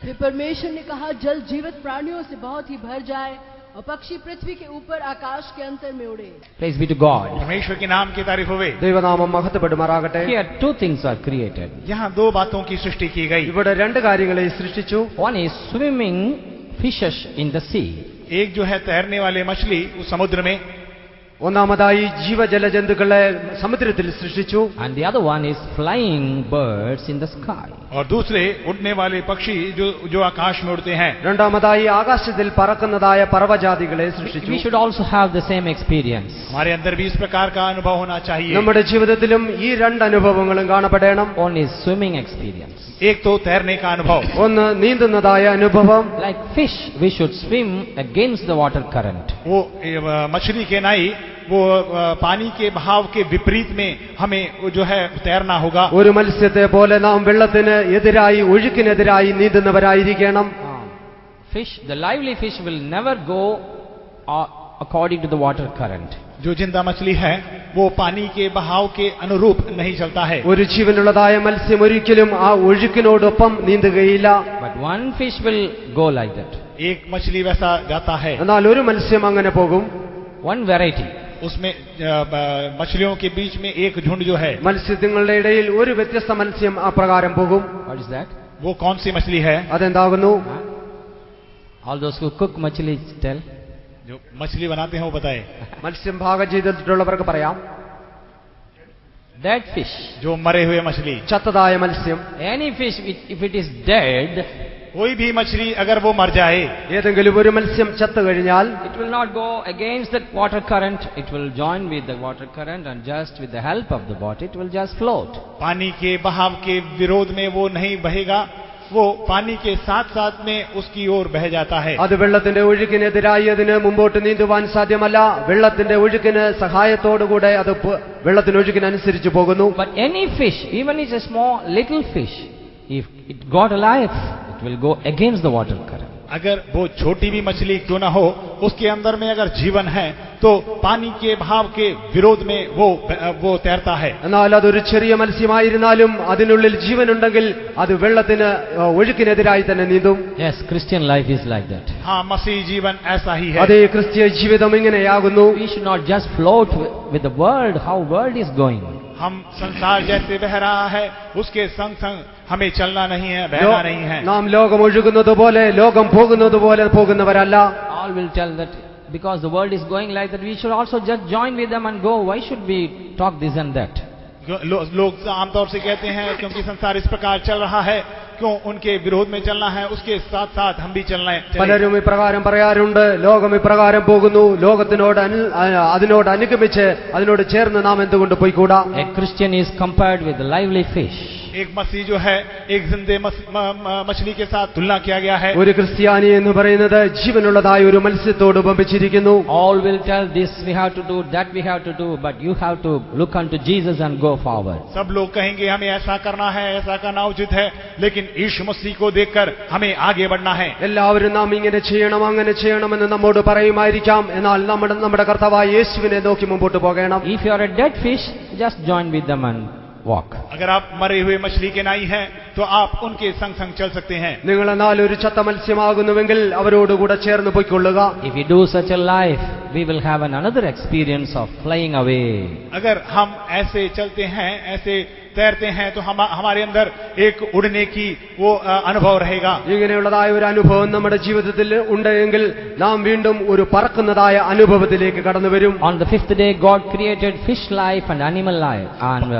फिर परमेश्वर ने कहा, जल जीवित प्राणियों से बहुत ही भर जाए और पक्षी पृथ्वी के ऊपर आकाश के अंतर में उड़े. praise be to God. परमेश्वर के नाम की तारीफ होवे। ദൈവനാമം മഹത്വപ്പെടുമാറാകട്ടെ. Here 2 things are created. यहाँ 2 बातों की सृष्टि की गई। ഇവിടെ 2 കാര്യങ്ങളെ സൃഷ്ടിച്ചു. One is swimming fishes in the sea. एक जो है तैरने वाले मछली उस समुद्र में, ഒന്നാമതായി ജീവജലജന്തുക്കളെ സമുദ്രത്തിൽ സൃഷ്ടിച്ചു. And the other one is flying birds in the sky. और दूसरे उड़ने वाले पक्षी जो आकाश में उड़ते हैं। രണ്ടാമതായി ആകാശത്തിൽ പറക്കുന്നതായ പർവ്വജാതികളെ സൃഷ്ടിച്ചു. We should also have the same experience. हमारे अंदर भी इस प्रकार का अनुभव होना चाहिए। നമ്മുടെ ജീവിതത്തിലും ഈ 2 അനുഭവങ്ങളും കാണപ്പെടണം. One is swimming experience. एक तो तैरने का अनुभव, ഒന്ന് നീന്തുന്നതായ അനുഭവം. Like fish, we should swim against the water current. वो मछली के नाई वो पानी के बहाव के विपरीत में हमें जो है तैरना होगा। ഒരു മത്സ്യത്തെ പോലെ നാം വെള്ളത്തിന് എതിരായി ഒഴുക്കിനെതിരായി നീന്തുന്നവരായിരിക്കണം. Fish, the lively fish will never go according to the water current. जो जिंदा मछली है वो पानी के बहाव के अनुरूप नहीं चलता है। ഒരു ജീവനുള്ളതായ മത്സ്യം ഒരിക്കലും ആ ഒഴുക്കിനോടൊപ്പം നീന്തുകയില്ല. But one fish will go like that. एक मछली वैसा जाता है। എന്നാൽ ഒരു മത്സ്യം അങ്ങനെ പോകും. One variety. उसमें मछलियों के बीच में एक झुंड जो है, മത്സ്യങ്ങളുടെ ഇടയിൽ ഒരു വ്യത്യസ്ത മത്സ്യം ആ പ്രകാരം പോകും. What is that? वो कौन सी मछली है? അതെന്താകുന്നു? All those who cook machli tell. जो मछली बनाते हैं वो बताए। മത്സ്യം പാകം ചെയ്തിട്ടുള്ളവർക്ക് പറയാം. Dead fish. जो मरे हुए मछली, ചത്തതായ മത്സ്യം. Any fish, if it is dead, कोई भी मछली अगर वो मर जाए, ഏതെങ്കിലും ഒരു മത്സ്യം ചത്തു കഴിഞ്ഞാൽ it will not go against the water current, it will join with the water current, and just with the help of the water it will just float. पानी के बहाव के विरोध में वो नहीं बहेगा, वो पानी के साथ साथ में उसकी ओर बह जाता है. അത് വെള്ളത്തിന്റെ ഒഴുക്കിനെതിരായി അതിന് മുമ്പോട്ട് നീന്തുവാൻ സാധ്യമല്ല. വെള്ളത്തിന്റെ ഒഴുക്കിന് സഹായത്തോടുകൂടെ അത് വെള്ളത്തിന്റെ ഒഴുക്കിനനുസരിച്ച് പോകുന്നു. But any fish, even if it's a small little fish, if it got a life, it will go against the water current. अगर वो छोटी भी मछली क्यों ना हो, उसके अंदर में अगर जीवन है तो पानी के भाव के विरोध में वो तैरता है. എന്നാൽ അതൊരു ചെറിയ മത്സ്യമായിരുന്നാലും അതിനുള്ളിൽ ജീവനുണ്ടെങ്കിൽ അത് വെള്ളത്തിന് ഒഴുക്കിനെതിരായി തന്നെ നീന്തും. Yes, Christian life is like that. हाँ, मसीह जीवन ऐसा ही है. അതേ ക്രിസ്തീയ ജീവിതം ഇങ്ങനെയാകുന്നു. We should not just float with the world, how world is going. हम संसार जैसे बह रहा है उसके संग संग हमें चलना नहीं है, बहना नहीं है. നാം ലോകം ഒഴുകുന്നത് പോലെ ലോകം പോകുന്നത് പോലെ പോകുന്നവരല്ല. All will tell that because the world is going like that, we should also just join with them and go. Why should we talk this and that? लोग आमतौर से कहते हैं क्योंकि संसार इस प्रकार चल रहा है, क्यों उनके विरोध में चलना है, उसके साथ साथ हम भी चलना है. പലരും ഇപ്രകാരം പറയാറുണ്ട്, ലോകം ഇപ്രകാരം പോകുന്നു, ലോകത്തിനോട് അതിനോട് അനുഗമിച്ച് അതിനോട് ചേർന്ന് നാം എന്തുകൊണ്ട് പോയിക്കൂടാ? A Christian is compared with the lively fish. एक मसीह जो है एक जिंदे मछली के साथ तुलना किया गया है. ഒരു ക്രിസ്ത്യാനി എന്ന് പറയുന്നത് ജീവനുള്ളതായ ഒരു മത്സ്യത്തോട് ഉപമിച്ചിരിക്കുന്നു. All will tell this we have to do, that we have to do, but you have to look unto Jesus and go forward. सब लोग कहेंगे हमें ऐसा करना है, ऐसा करना उचित है, लेकिन यीशु मसीह को देखकर हमें आगे बढ़ना है. എല്ലാവരും നാം ഇങ്ങനെ ചെയ്യണം അങ്ങനെ ചെയ്യണമെന്ന് നമ്മോട് പറയുമായിരിക്കാം. എന്നാൽ നമ്മുടെ കർത്താവായ യേശുവിനെ നോക്കി മുമ്പോട്ട് പോകണം. If you are a dead fish, just join with them and walk. अगर आप मरे हुए मछली के नाई हैं तो आप उनके संग संग चल सकते हैं. നിങ്ങൾ എന്നാൽ ഒരു ചത്ത മത്സ്യമാകുന്നുവെങ്കിൽ അവരോടുകൂടെ ചേർന്ന് പോയിക്കൊള്ളുക. If we do such a life, we will have another experience of flying away. अगर हम ऐसे चलते हैं, ऐसे तैरते हैं, तो हमारे अंदर एक उड़ने की वो अनुभव रहेगा. ഇങ്ങനെയുള്ളതായ ഒരു അനുഭവം നമ്മുടെ ജീവിതത്തിൽ ഉണ്ടെങ്കിൽ നാം വീണ്ടും ഒരു പറക്കുന്നതായ അനുഭവത്തിലേക്ക് കടന്നു വരും. On the fifth day, God created fish life and animal life, and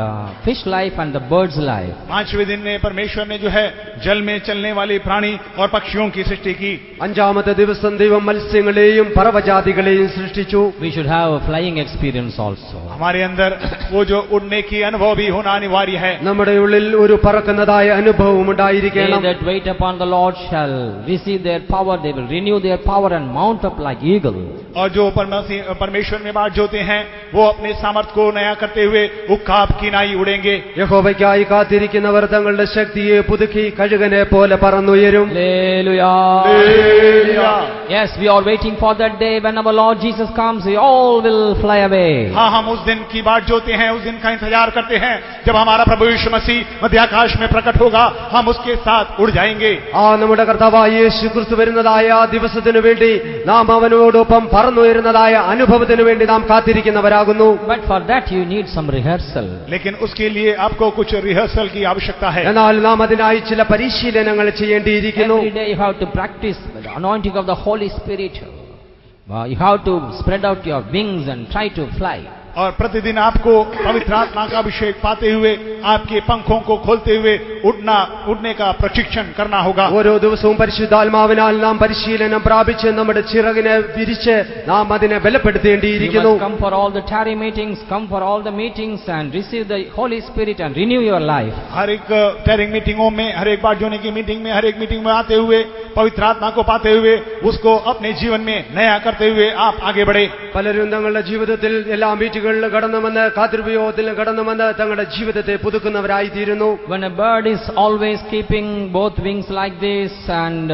fish life and the birds life. पांचवें दिन में परमेश्वर ने जो है जल में चलने वाले प्राणी और पक्षियों की सृष्टि की. അഞ്ചാമത്തെ ദിവസം ദൈവം മത്സ്യങ്ങളെയും പറവജാതികളെയും സൃഷ്ടിച്ചു. We should have a flying experience also. हमारे अंदर वो जो उड़ने की अनुभव भी होना अनिवार्य है. നമ്മുടെ ഉള്ളിൽ ഒരു പറക്കുന്നതായ അനുഭവം They ഉണ്ടായിരിക്കണം. that wait upon the Lord shall receive their power, they will renew their power and mount up like eagle. और जो परमेश्वर में बात जोते हैं वो अपने सामर्थ्य को नया करते हुए उक्काब की नाई उड़ेंगे. യഹോവയ്ക്കായി കാത്തിരിക്കുന്നവർ തങ്ങളുടെ ശക്തിയെ പുതുക്കി കഴുകനെ പോലെ പറന്നുയരും. Hallelujah. Yes, we are waiting for that day when our Lord Jesus comes, we all will fly away. हाँ, हम उस दिन की बात जोते हैं, उस दिन का इंतजार करते हैं जब हमारा प्रभु यीशु मसीह मध्याकाश में प्रकट होगा, हम उसके साथ उड़ जाएंगे. നമ്മുടെ കർത്താവായ യേശു ക്രിസ്തു വരുന്നതായ ആ ദിവസത്തിനു വേണ്ടി നാം അവനോടൊപ്പം പറന്നുയരുന്നതായ അനുഭവത്തിനു വേണ്ടി നാം കാത്തിരിക്കുന്നവരാകുന്നു. But for that you need some rehearsal. लेकिन उसके लिए आपको कुछ रिहर्सल की आवश्यकता है. എന്നാൽ നാം അതിനായി ചില പരിശീലനങ്ങൾ ചെയ്യേണ്ടിയിരിക്കുന്നു. Every day you have to practice the anointing of the Holy Spirit. You have to spread out your wings and try to fly. और प्रतिदिन आपको पवित्र आत्मा का अभिषेक पाते हुए आपके पंखों को खोलते हुए उड़ने का प्रशिक्षण करना होगा. ഓരോ ദിവസവും പരിശുദ്ധാത്മാവിനാൽ നാം പരിശീലനം പ്രാപിച്ച് നമ്മുടെ ചിറകിനെ വിരിച്ച് നാം അതിനെ You ബലപ്പെടുത്തേണ്ടിയിരിക്കുന്നു. must come for all the tarry meetings, come for all the meetings and receive the Holy Spirit and renew your life. हर एक टैरिंग मीटिंगों में, हर एक बार जोने की मीटिंग में, हर एक मीटिंग में आते हुए पवित्र आत्मा को पाते हुए उसको अपने जीवन में नया करते हुए आप आगे बढ़े. പലരും തങ്ങളുടെ ജീവിതത്തിൽ എല്ലാ മീറ്റിങ്ങുകളിൽ കടന്നുവന്ന് കാത്തിരുപയോഗത്തിൽ കടന്നുവന്ന് തങ്ങളുടെ ജീവിതത്തെ പുതുക്കുന്നവരായിത്തീരുന്നു. When a bird is always keeping both wings like this and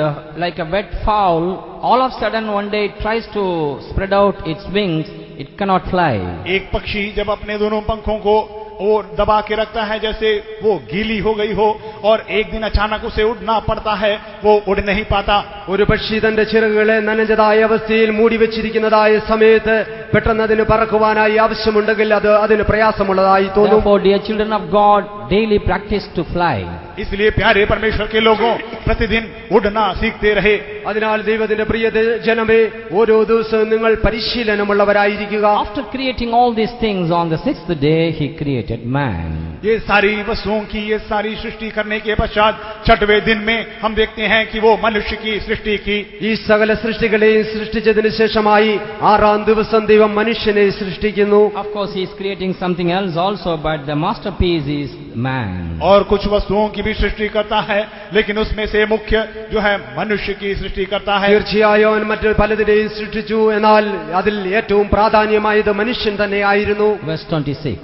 like a wet fowl, all of a sudden one day it tries to spread out its wings, it cannot fly. एक पक्षी जब अपने दोनों पंखों को वो दबा के रखता है जैसे वो गीली हो गई हो और एक दिन अचानक उसे उड़ना पड़ता है, वो उड़ नहीं पाता. ഒരു പക്ഷി തന്റെ ചിറകുകളെ നനഞ്ഞതായ അവസ്ഥയിൽ മൂടി വെച്ചിരിക്കുന്നതായ സമയത്ത് പെട്ടെന്ന് അതിന് പറക്കുവാനായി ആവശ്യമുണ്ടെങ്കിൽ അതിന് പ്രയാസമുള്ളതായി തോന്നും. Therefore, dear children of God, daily practice to fly. इसलिए प्यारे परमेश्वर के लोगों, प्रतिदिन उड़ना सीखते रहे. അതിനാൽ ദൈവത്തിന്റെ പ്രിയ ജനമേ, ഓരോ ദിവസവും നിങ്ങൾ പരിശീലനമുള്ളവരായിരിക്കുക. After creating all these things, on the sixth day He created man. ये सारी वस्तुओं की ये सारी सृष्टि करने करने के पश्चात 6वें दिन में हम देखते हैं कि वो मनुष्य की सृष्टि की। ഈ സകല സൃഷ്ടികളെയും സൃഷ്ടിച്ചതിന് ശേഷമായി 6-ാം ദിവസം ദൈവം മനുഷ്യനെ സൃഷ്ടിക്കുന്നു. Of course, he is creating something else also, but the masterpiece is man. और कुछ वस्तुओं की भी सृष्टि करता है, लेकिन उसमें से मुख्य जो है मनुष्य की सृष्टि करता है। തീർച്ചയായും അവൻ മറ്റു പലതിനെയും സൃഷ്ടിച്ചു, എന്നാൽ അതിൽ ഏറ്റവും പ്രാധാന്യമായത് മനുഷ്യൻ തന്നെയായിരുന്നു. Verse 26.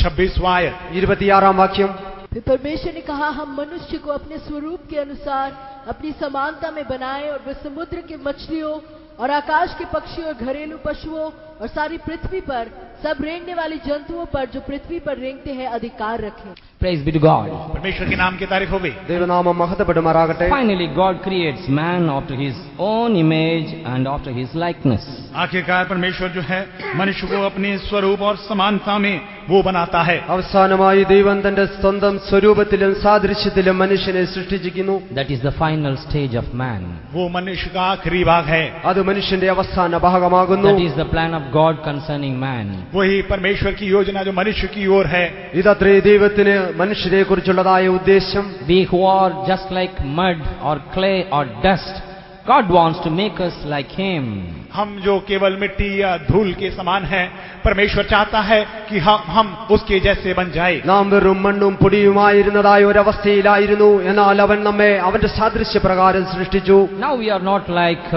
26वां आयत। 26-ാം വാക്യം. फिर परमेश्वर ने कहा, हम मनुष्य को अपने स्वरूप के अनुसार अपनी समानता में बनाएं और वे समुद्र के मछलियों और आकाश के पक्षियों और घरेलू पशुओं और सारी पृथ्वी पर सब रेंगने वाली जंतुओं पर जो पृथ्वी पर रेंगते हैं अधिकार रखें। Praise be to God. परमेश्वर के नाम की तारीफ हो गई। ദൈവനാമം മഹത്വപ്പെടുമാറാകട്ടെ. Finally, God creates man after his own image and after his likeness. आखिरकार परमेश्वर जो है मनुष्य को अपने स्वरूप और समानता में वो बनाता है। അവസാനമായി ദൈവം തന്റെ സ്വന്തം സ്വരൂപത്തിലും സാദൃശ്യത്തിലും മനുഷ്യനെ സൃഷ്ടിച്ചിരിക്കുന്നു. That is the final stage of man. वो मनुष्य का आखिरी भाग है। അത് മനുഷ്യന്റെ അവസാന ഭാഗമാകുന്നു. That is the plan of God concerning man. वही परमेश्वर की योजना जो मनुष्य की ओर है। ഇതത്രേ ദൈവത്തിന് മനുഷ്യരെ കുറിച്ചുള്ളതായ ഉദ്ദേശം. We who are just like mud or clay or dust, God wants to make us like him. हम जो केवल मिट्टी या धूल के समान हैं, परमेश्वर चाहता है कि हम उसके जैसे बन जाए। നാം വെറും മണ്ണും പൊടിയുമായിരുന്നതായ ഒരവസ്ഥയിലായിരുന്നു, എന്നാൽ അവൻ നമ്മെ അവന്റെ സാദൃശ്യപ്രകാരം സൃഷ്ടിച്ചു. Now we are not like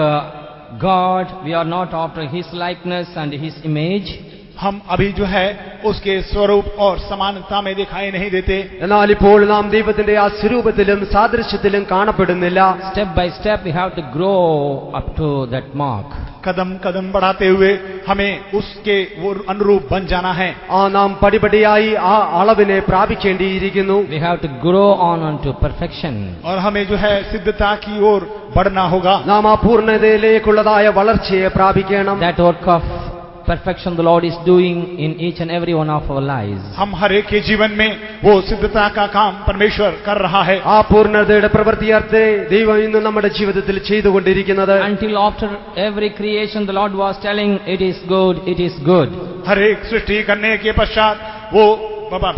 God, we are not after his likeness and his image. हम अभी जो है उसके स्वरूप और समानता में दिखाई नहीं देते। എന്നാൽ ഇപ്പോൾ നാം ദൈവത്തിന്റെ ആ സ്വരൂപത്തിലും സാദൃശ്യത്തിലും കാണപ്പെടുന്നില്ല. Step by step we have to grow up to that mark. कदम कदम बढ़ाते हुए हमें उसके वो अनुरूप बन जाना है। ആ നാം പടിപടിയായി ആ അളവിനെ പ്രാപിക്കേണ്ടിയിരിക്കുന്നു. We have to grow on unto perfection. और हमें जो है सिद्धता की ओर बढ़ना होगा। നാം ആ പൂർണ്ണതയിലേക്കുള്ളതായ വളർച്ചയെ പ്രാപിക്കണം. That work of perfection the Lord is doing in each and every one of our lives. हम हर एक के जीवन में वो सिद्धता का काम परमेश्वर कर रहा है। ആ പൂർണ്ണതയുടെ പ്രവൃത്തിയർത്ഥേ ദൈവം ഇന്ന് നമ്മുടെ ജീവിതത്തിൽ ചെയ്തുകൊണ്ടിരിക്കുന്നത്. Until after every creation the Lord was telling, it is good, it is good. हर एक सृष्टि करने के पश्चात वो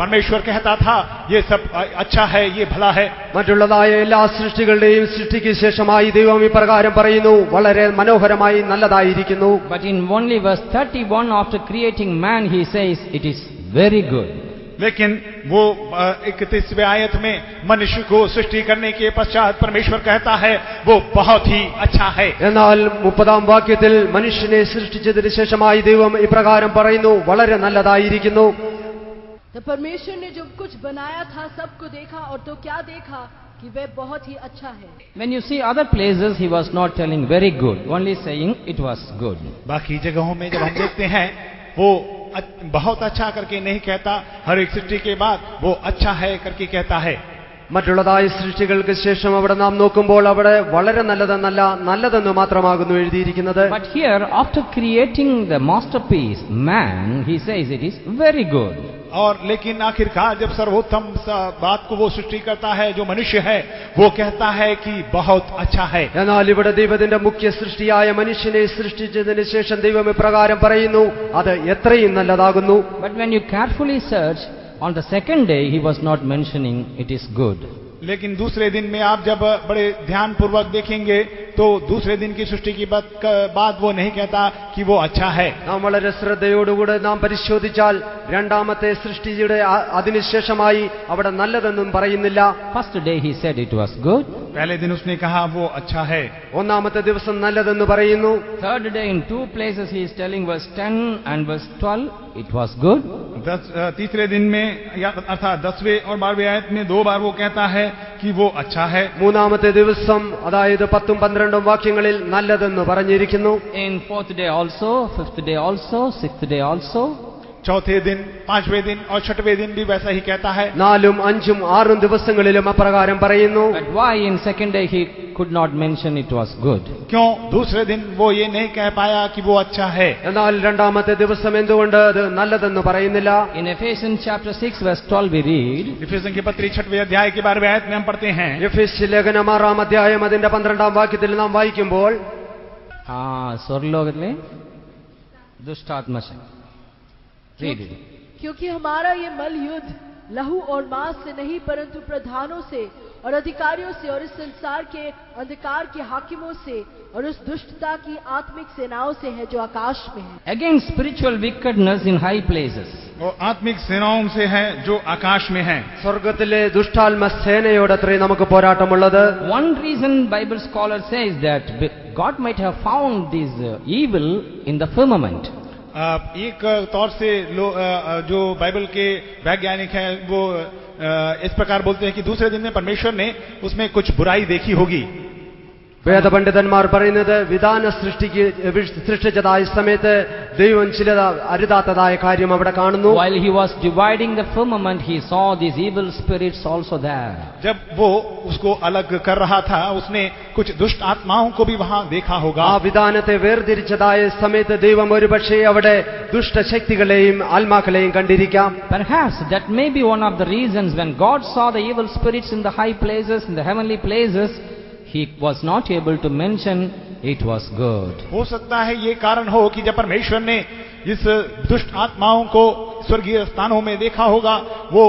परमेश्वर कहता था ये सब अच्छा है, ये भला है। മറ്റുള്ളതായ എല്ലാ സൃഷ്ടികളുടെയും സൃഷ്ടിക്ക് ശേഷമായി ദൈവം ഇപ്രകാരം പറയുന്നു, വളരെ മനോഹരമായി നല്ലതായിരിക്കുന്നു. But in only verse 31 after creating man he says it is very good. लेकिन वो 31वें आयत में मनुष्य को सृष्टि करने के पश्चात परमेश्वर कहता है वो बहुत ही अच्छा है। എന്നാൽ 30-ാം വാക്യത്തിൽ മനുഷ്യനെ സൃഷ്ടിച്ചതിന് ശേഷമായി ദൈവം ഇപ്രകാരം പറയുന്നു, വളരെ നല്ലതായിരിക്കുന്നു. तो परमेश्वर ने जो कुछ बनाया था सबको देखा और तो क्या देखा कि वह बहुत ही अच्छा है। When you see other places he was not telling very good, only saying it was good. बाकी जगहों में जब हम देखते हैं वो बहुत अच्छा करके नहीं कहता, हर एक सृष्टि के बाद वो अच्छा है करके कहता है। മറ്റുള്ളതായ സൃഷ്ടികൾക്ക് ശേഷം അവിടെ നാം നോക്കുമ്പോൾ അവിടെ വളരെ നല്ലതെന്നല്ല, നല്ലതെന്ന് മാത്രമാകുന്നു എഴുതിയിരിക്കുന്നത്. But here after creating the masterpiece man he says it is very good. और लेकिन आखिरकार जब सर्वोत्तम बात को वो सृष्टि करता है जो मनुष्य है वो कहता है कि बहुत अच्छा है। എന്നാൽ ഇവിടെ ദൈവത്തിന്റെ മുഖ്യ സൃഷ്ടിയായ മനുഷ്യനെ സൃഷ്ടിച്ചതിന് ശേഷം ദൈവം ഇപ്രകാരം പറയുന്നു, അത് എത്രയും നല്ലതാകുന്നു. But when you carefully search, on the second day he was not mentioning it is good. लेकिन दूसरे दिन में आप जब बड़े ध्यान पूर्वक देखेंगे तो दूसरे दिन की सृष्टि की बात वो नहीं कहता कि वो अच्छा है। നാം വളരെ ശ്രദ്ധയോടുകൂടെ നാം പരിശോധിച്ചാൽ രണ്ടാമത്തെ സൃഷ്ടിയുടെ അതിനുശേഷമായി അവിടെ നല്ലതെന്നും പറയുന്നില്ല. First day he said it was good. पहले दिन उसने कहा वो अच्छा है। ഒന്നാമത്തെ ദിവസം നല്ലതെന്ന് പറയുന്നു. Third day in two places he is telling verse 10 and verse 12 it was good. तीसरे दिन में अर्थात 10वें और 12वें आयत में 2 बार वो कहता है कि वो अच्छा है। മൂന്നാമത്തെ ദിവസം അതായത് 10ഉം 12ഉം വാക്യങ്ങളിൽ നല്ലതെന്ന് പറഞ്ഞിരിക്കുന്നു. In fourth day also, fifth day also, sixth day also. चौथे दिन, 5वें दिन और 6वें दिन भी वैसा ही कहता है। 4ഉം 5ഉം 6ഉം ദിവസങ്ങളിലും അപ്രകാരം പറയുന്നു. But why in second day he could not mention it was good? क्यों दूसरे दिन वो ये नहीं कह पाया कि वो अच्छा है? എന്നാൽ രണ്ടാമത്തെ ദിവസം എന്തുകൊണ്ട് അത് നല്ലതെന്ന് പറയുന്നില്ല? In Ephesians chapter 6 verse 12 we read, इफिसियों की पत्री 6वें अध्याय के 12वें आयत में हम पढ़ते हैं। എഫേസ്യ ലേഖനം 6-ാം അധ്യായം അതിന്റെ 12-ാം വാക്യത്തിൽ നാം വായിക്കുമ്പോൾ സ്വർലോകത്തിലെ ദുഷ്ടാത്മശ. Read it. क्योंकि हमारा ये मल युद्ध लहू और मांस से नहीं परंतु प्रधानों से और अधिकारियों से और इस संसार के अंधकार के हाकिमों से और उस दुष्टता की आत्मिक सेनाओं से है जो आकाश में है। Against spiritual wickedness in high places. वो आत्मिक सेनाओं से है जो आकाश में है। സ്വർഗത്തിലെ ദുഷ്ടാത്മ സേനയോടത്രേ നമുക്ക് പോരാട്ടമുള്ളത്. One reason Bible scholars says that God might have found this evil in the firmament. एक तौर से जो बाइबल के वैज्ञानिक हैं वो इस प्रकार बोलते हैं कि दूसरे दिन में परमेश्वर ने उसमें कुछ बुराई देखी होगी. വേദപണ്ഡിതന്മാർ പറയുന്നത് വിധാന സൃഷ്ടിച്ചതായ സമയത്ത് ദൈവം ചില അരുതാത്തതായ കാര്യം അവിടെ കാണുന്നു. While he was dividing the firmament, he saw these evil spirits also there. जब वो उसको अलग कर रहा था उसने कुछ दुष्ट आत्माओं को भी वहां देखा होगा. ആ വിധാനത്തെ വേർതിരിച്ചതായ സമയത്ത് ദൈവം ഒരുപക്ഷേ അവിടെ ദുഷ്ടശക്തികളെയും ആത്മാക്കളെയും കണ്ടിരിക്കാം. Perhaps that may be one of the reasons when God saw the evil spirits in the high places, in the heavenly places, he was not able to mention it was good. हो सकता है ये कारण हो कि जब परमेश्वर ने इस दुष्ट आत्माओं को स्वर्गीय स्थानों में देखा होगा वो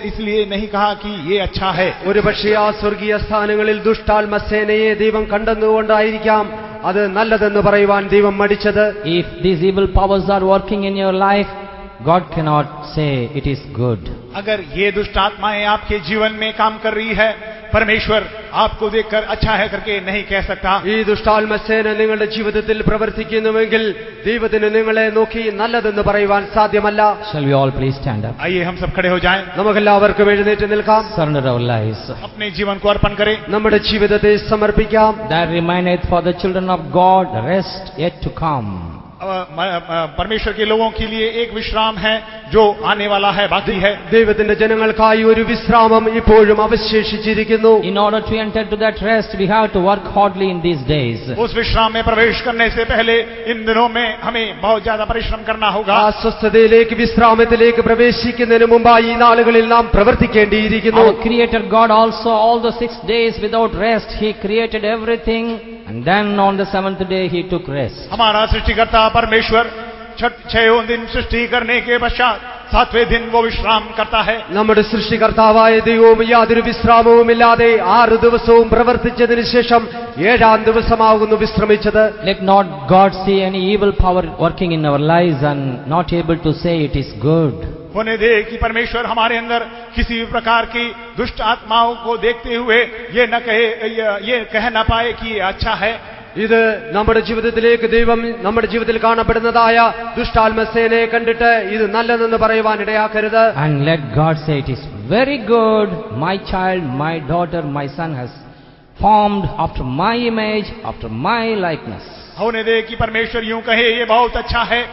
इसलिए नहीं कहा कि ये अच्छा है. ഒരുപക്ഷേ ആ സ്വർഗീയ സ്ഥാനങ്ങളിൽ ദുഷ്ടാത്മസേനയെ ദൈവം കണ്ടെന്നുകൊണ്ടായിരിക്കാം അത് നല്ലതെന്ന് പറയുവാൻ ദൈവം മടിച്ചത്. If these evil powers are working in your life, God cannot say it is good. अगर ये दुष्ट आत्माएं आपके जीवन में काम कर रही है परमेश्वर आपको देखकर अच्छा है करके नहीं कह सकता. ഈ ദുഷ്ടാത്മസേന നിങ്ങളുടെ ജീവിതത്തിൽ പ്രവർത്തിക്കുന്നുവെങ്കിൽ ദൈവത്തിന് നിങ്ങളെ നോക്കി നല്ലതെന്ന് പറയുവാൻ സാധ്യമല്ല. Shall we all please stand up? आइए हम सब खड़े हो जाएं. നമുക്കെല്ലാവർക്കും എഴുന്നേറ്റ് നിൽക്കാം. Surrender our lives. अपने जीवन को अर्पण करें. നമ്മുടെ ജീവിതത്തെ സമർപ്പിക്കാം. There remaineth for the children of God rest yet to come. परमेश्वर के लोगों के लिए एक विश्राम है जो आने वाला है, बाकी है. ദൈവത്തിന്റെ ജനങ്ങൾക്കായി ഒരു വിശ്രാമം ഇപ്പോഴും അവശേഷിച്ചിരിക്കുന്നു. In order to enter to that rest, we have to work hardly in these days. उस विश्राम में प्रवेश करने से पहले इन दिनों में हमें बहुत ज्यादा परिश्रम करना होगा. ആ സ്വസ്ഥതയിലേക്ക് വിശ്രാമത്തിലേക്ക് പ്രവേശിക്കുന്നതിന് മുമ്പായി ഈ നാളുകളിൽ നാം പ്രവർത്തിക്കേണ്ടിയിരിക്കുന്നു. Our Creator God also, all the 6 days without rest, He created everything, and then on the 7th day He took rest. हमारा सृष्टिकर्ता परमेश्वर 6 दिन सृष्टि करने के पश्चात 7वें दिन वो विश्राम करता है. നമ്മുടെ സൃഷ്ടികർത്താവായ ദൈവവും യാതൊരു വിശ്രാമവുമില്ലാതെ 6 ദിവസവും പ്രവർത്തിച്ചതിന് ശേഷം 7ാം ദിവസമാകുന്നു വിശ്രമിച്ചത്. Let not God see any evil power working in our lives and not able to say it is good. होने दे कि परमेश्वर हमारे अंदर किसी भी प्रकार की दुष्ट आत्माओं को देखते हुए ये कह ना पाए कि ये अच्छा है. ഇത് നമ്മുടെ ജീവിതത്തിലേക്ക് ദൈവം നമ്മുടെ ജീവിതത്തിൽ കാണപ്പെടുന്നതായ ദുഷ്ടാത്മസേനയെ കണ്ടിട്ട് ഇത് നല്ലതെന്ന് പറയുവാൻ ഇടയാക്കരുത്. And let God say it is very good, my child, my daughter, my son has formed after my image, after my likeness. होने दे कि परमेश्वर यूं कहे ये बहुत अच्छा है,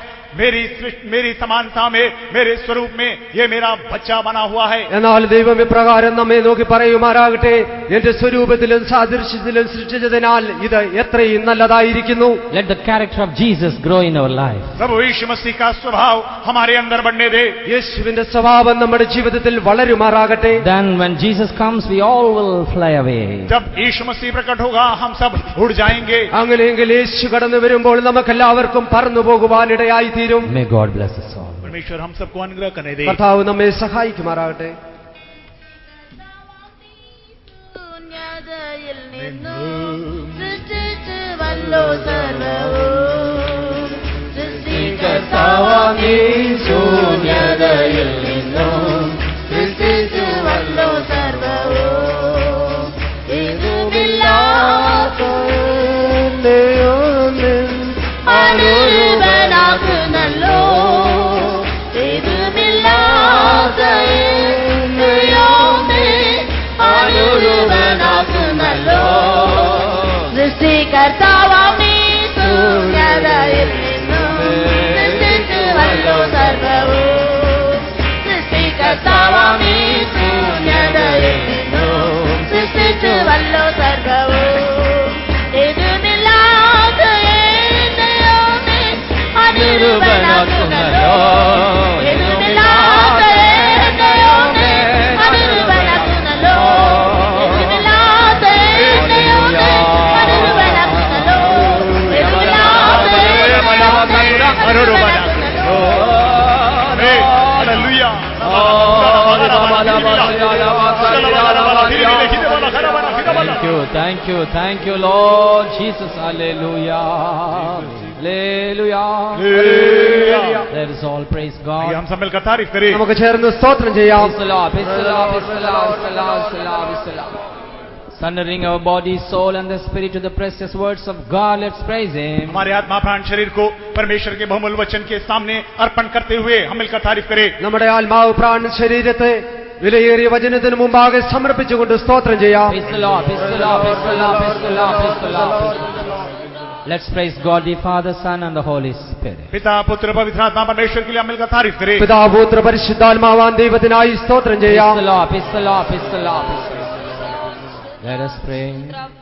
मेरी समानता में, मेरे स्वरूप में ये मेरा बच्चा बना हुआ है. എന്നാൽ ദൈവം ഇപ്രകാരം നമ്മെ നോക്കി പറയുമാറാകട്ടെ, എന്റെ സ്വരൂപത്തിലും സാദൃശ്യത്തിലും സൃഷ്ടിച്ചതിനാൽ ഇത് എത്രയും നല്ലതായിരിക്കുന്നു. Let the character of Jesus grow in our life. प्रभु यीशु मसीह का स्वभाव हमारे अंदर बढ़ने दे. യേശുവിന്റെ സ്വഭാവം നമ്മുടെ ജീവിതത്തിൽ വളരുമാറാകട്ടെ. Then when Jesus comes, we all will fly away. जब यीशु मसीह प्रकट होगा हम सब उड़ जाएंगे. അങ്ങനെയെങ്കിൽ യേശു കടന്നു വരുമ്പോൾ നമുക്കെല്ലാവർക്കും പറന്നു പോകുവാനിടയായി തീരും. May God bless us all. परमेश्वर हम सबको अनुग्रह करने दे. കർത്താവ് നമ്മെ സഹായിക്കുമാറാകട്ടെ. ശൂന്യതയിൽ നിന്നും സൃഷ്ടിച്ചു വല്ലോ സർവ്വവും. സൃഷ്ടികർത്താവാം നീ ശൂന്യതയിൽ നിന്നും സൃഷ്ടിച്ചു വല്ലോ സർവ്വവും. അനുരൂപനാക്കുന്നല്ലോ ഇതുമില്ലാത്ത അനുരൂപനാക്കുന്നല്ലോ. സൃഷ്ടികർത്താവാം നീ ശൂന്യതയിൽ നിന്നും സൃഷ്ടിച്ചു വല്ലോ സർവ്വവും. സൃഷ്ടികർത്താവാം നീ ശൂന്യതയിൽ നിന്നും സൃഷ്ടിച്ചു വല്ലോ സർവ്വവും. ഇതുമില്ലാത്ത അനുരൂപനാക്കുന്നല്ലോ. ഇതുമില്ലാത്ത അനുരൂപനാക്കുന്നല്ലോ. ഇതുമില്ലാത്ത അനുരൂപനാക്കുന്നല്ലോ. ഇതുമില്ലാത്ത അനുരൂപനാക്കുന്നല്ലോ. Thank you, Lord Jesus. Hallelujah. Hallelujah. Let us all praise आइए God. हम सब मिलकर तारीफ करें. നമുക്ക് ചേർന്ന് സ്തോത്രം ചെയ്യാം. Praise the Lord, praise the Lord, praise the Lord, praise the Lord, praise the Lord, praise the Lord. Surrendering our body, soul and the spirit to the precious words of God, let's praise Him. हमारे आत्मा प्राण शरीर को परमेश्वर के बहुमूल्य वचन के सामने अर्पण करते हुए हम मिलकर तारीफ करें. നമ്മുടെ ആത്മാവ് പ്രാണ ശരീരത്തെ വിലയേറിയ വചനത്തിന് മുമ്പാകെ സമർപ്പിച്ചുകൊണ്ട് സ്തോത്രം ചെയ്യാം. Praise the Lord, praise the Lord, praise the Lord, praise the Lord, praise the Lord, praise the Lord. Let's praise God the Father, Son and the Holy Spirit. पिता पुत्र पवित्र आत्मा परमेश्वर के लिए हम मिलकर तारीफ करें. പിതാവ് പുത്ര പരിശുദ്ധാത്മാവാൻ ദൈവത്തിനായി സ്തോത്രം ചെയ്യാം. Praise the Lord, praise the Lord, praise the Lord, praise the Lord. Let us pray.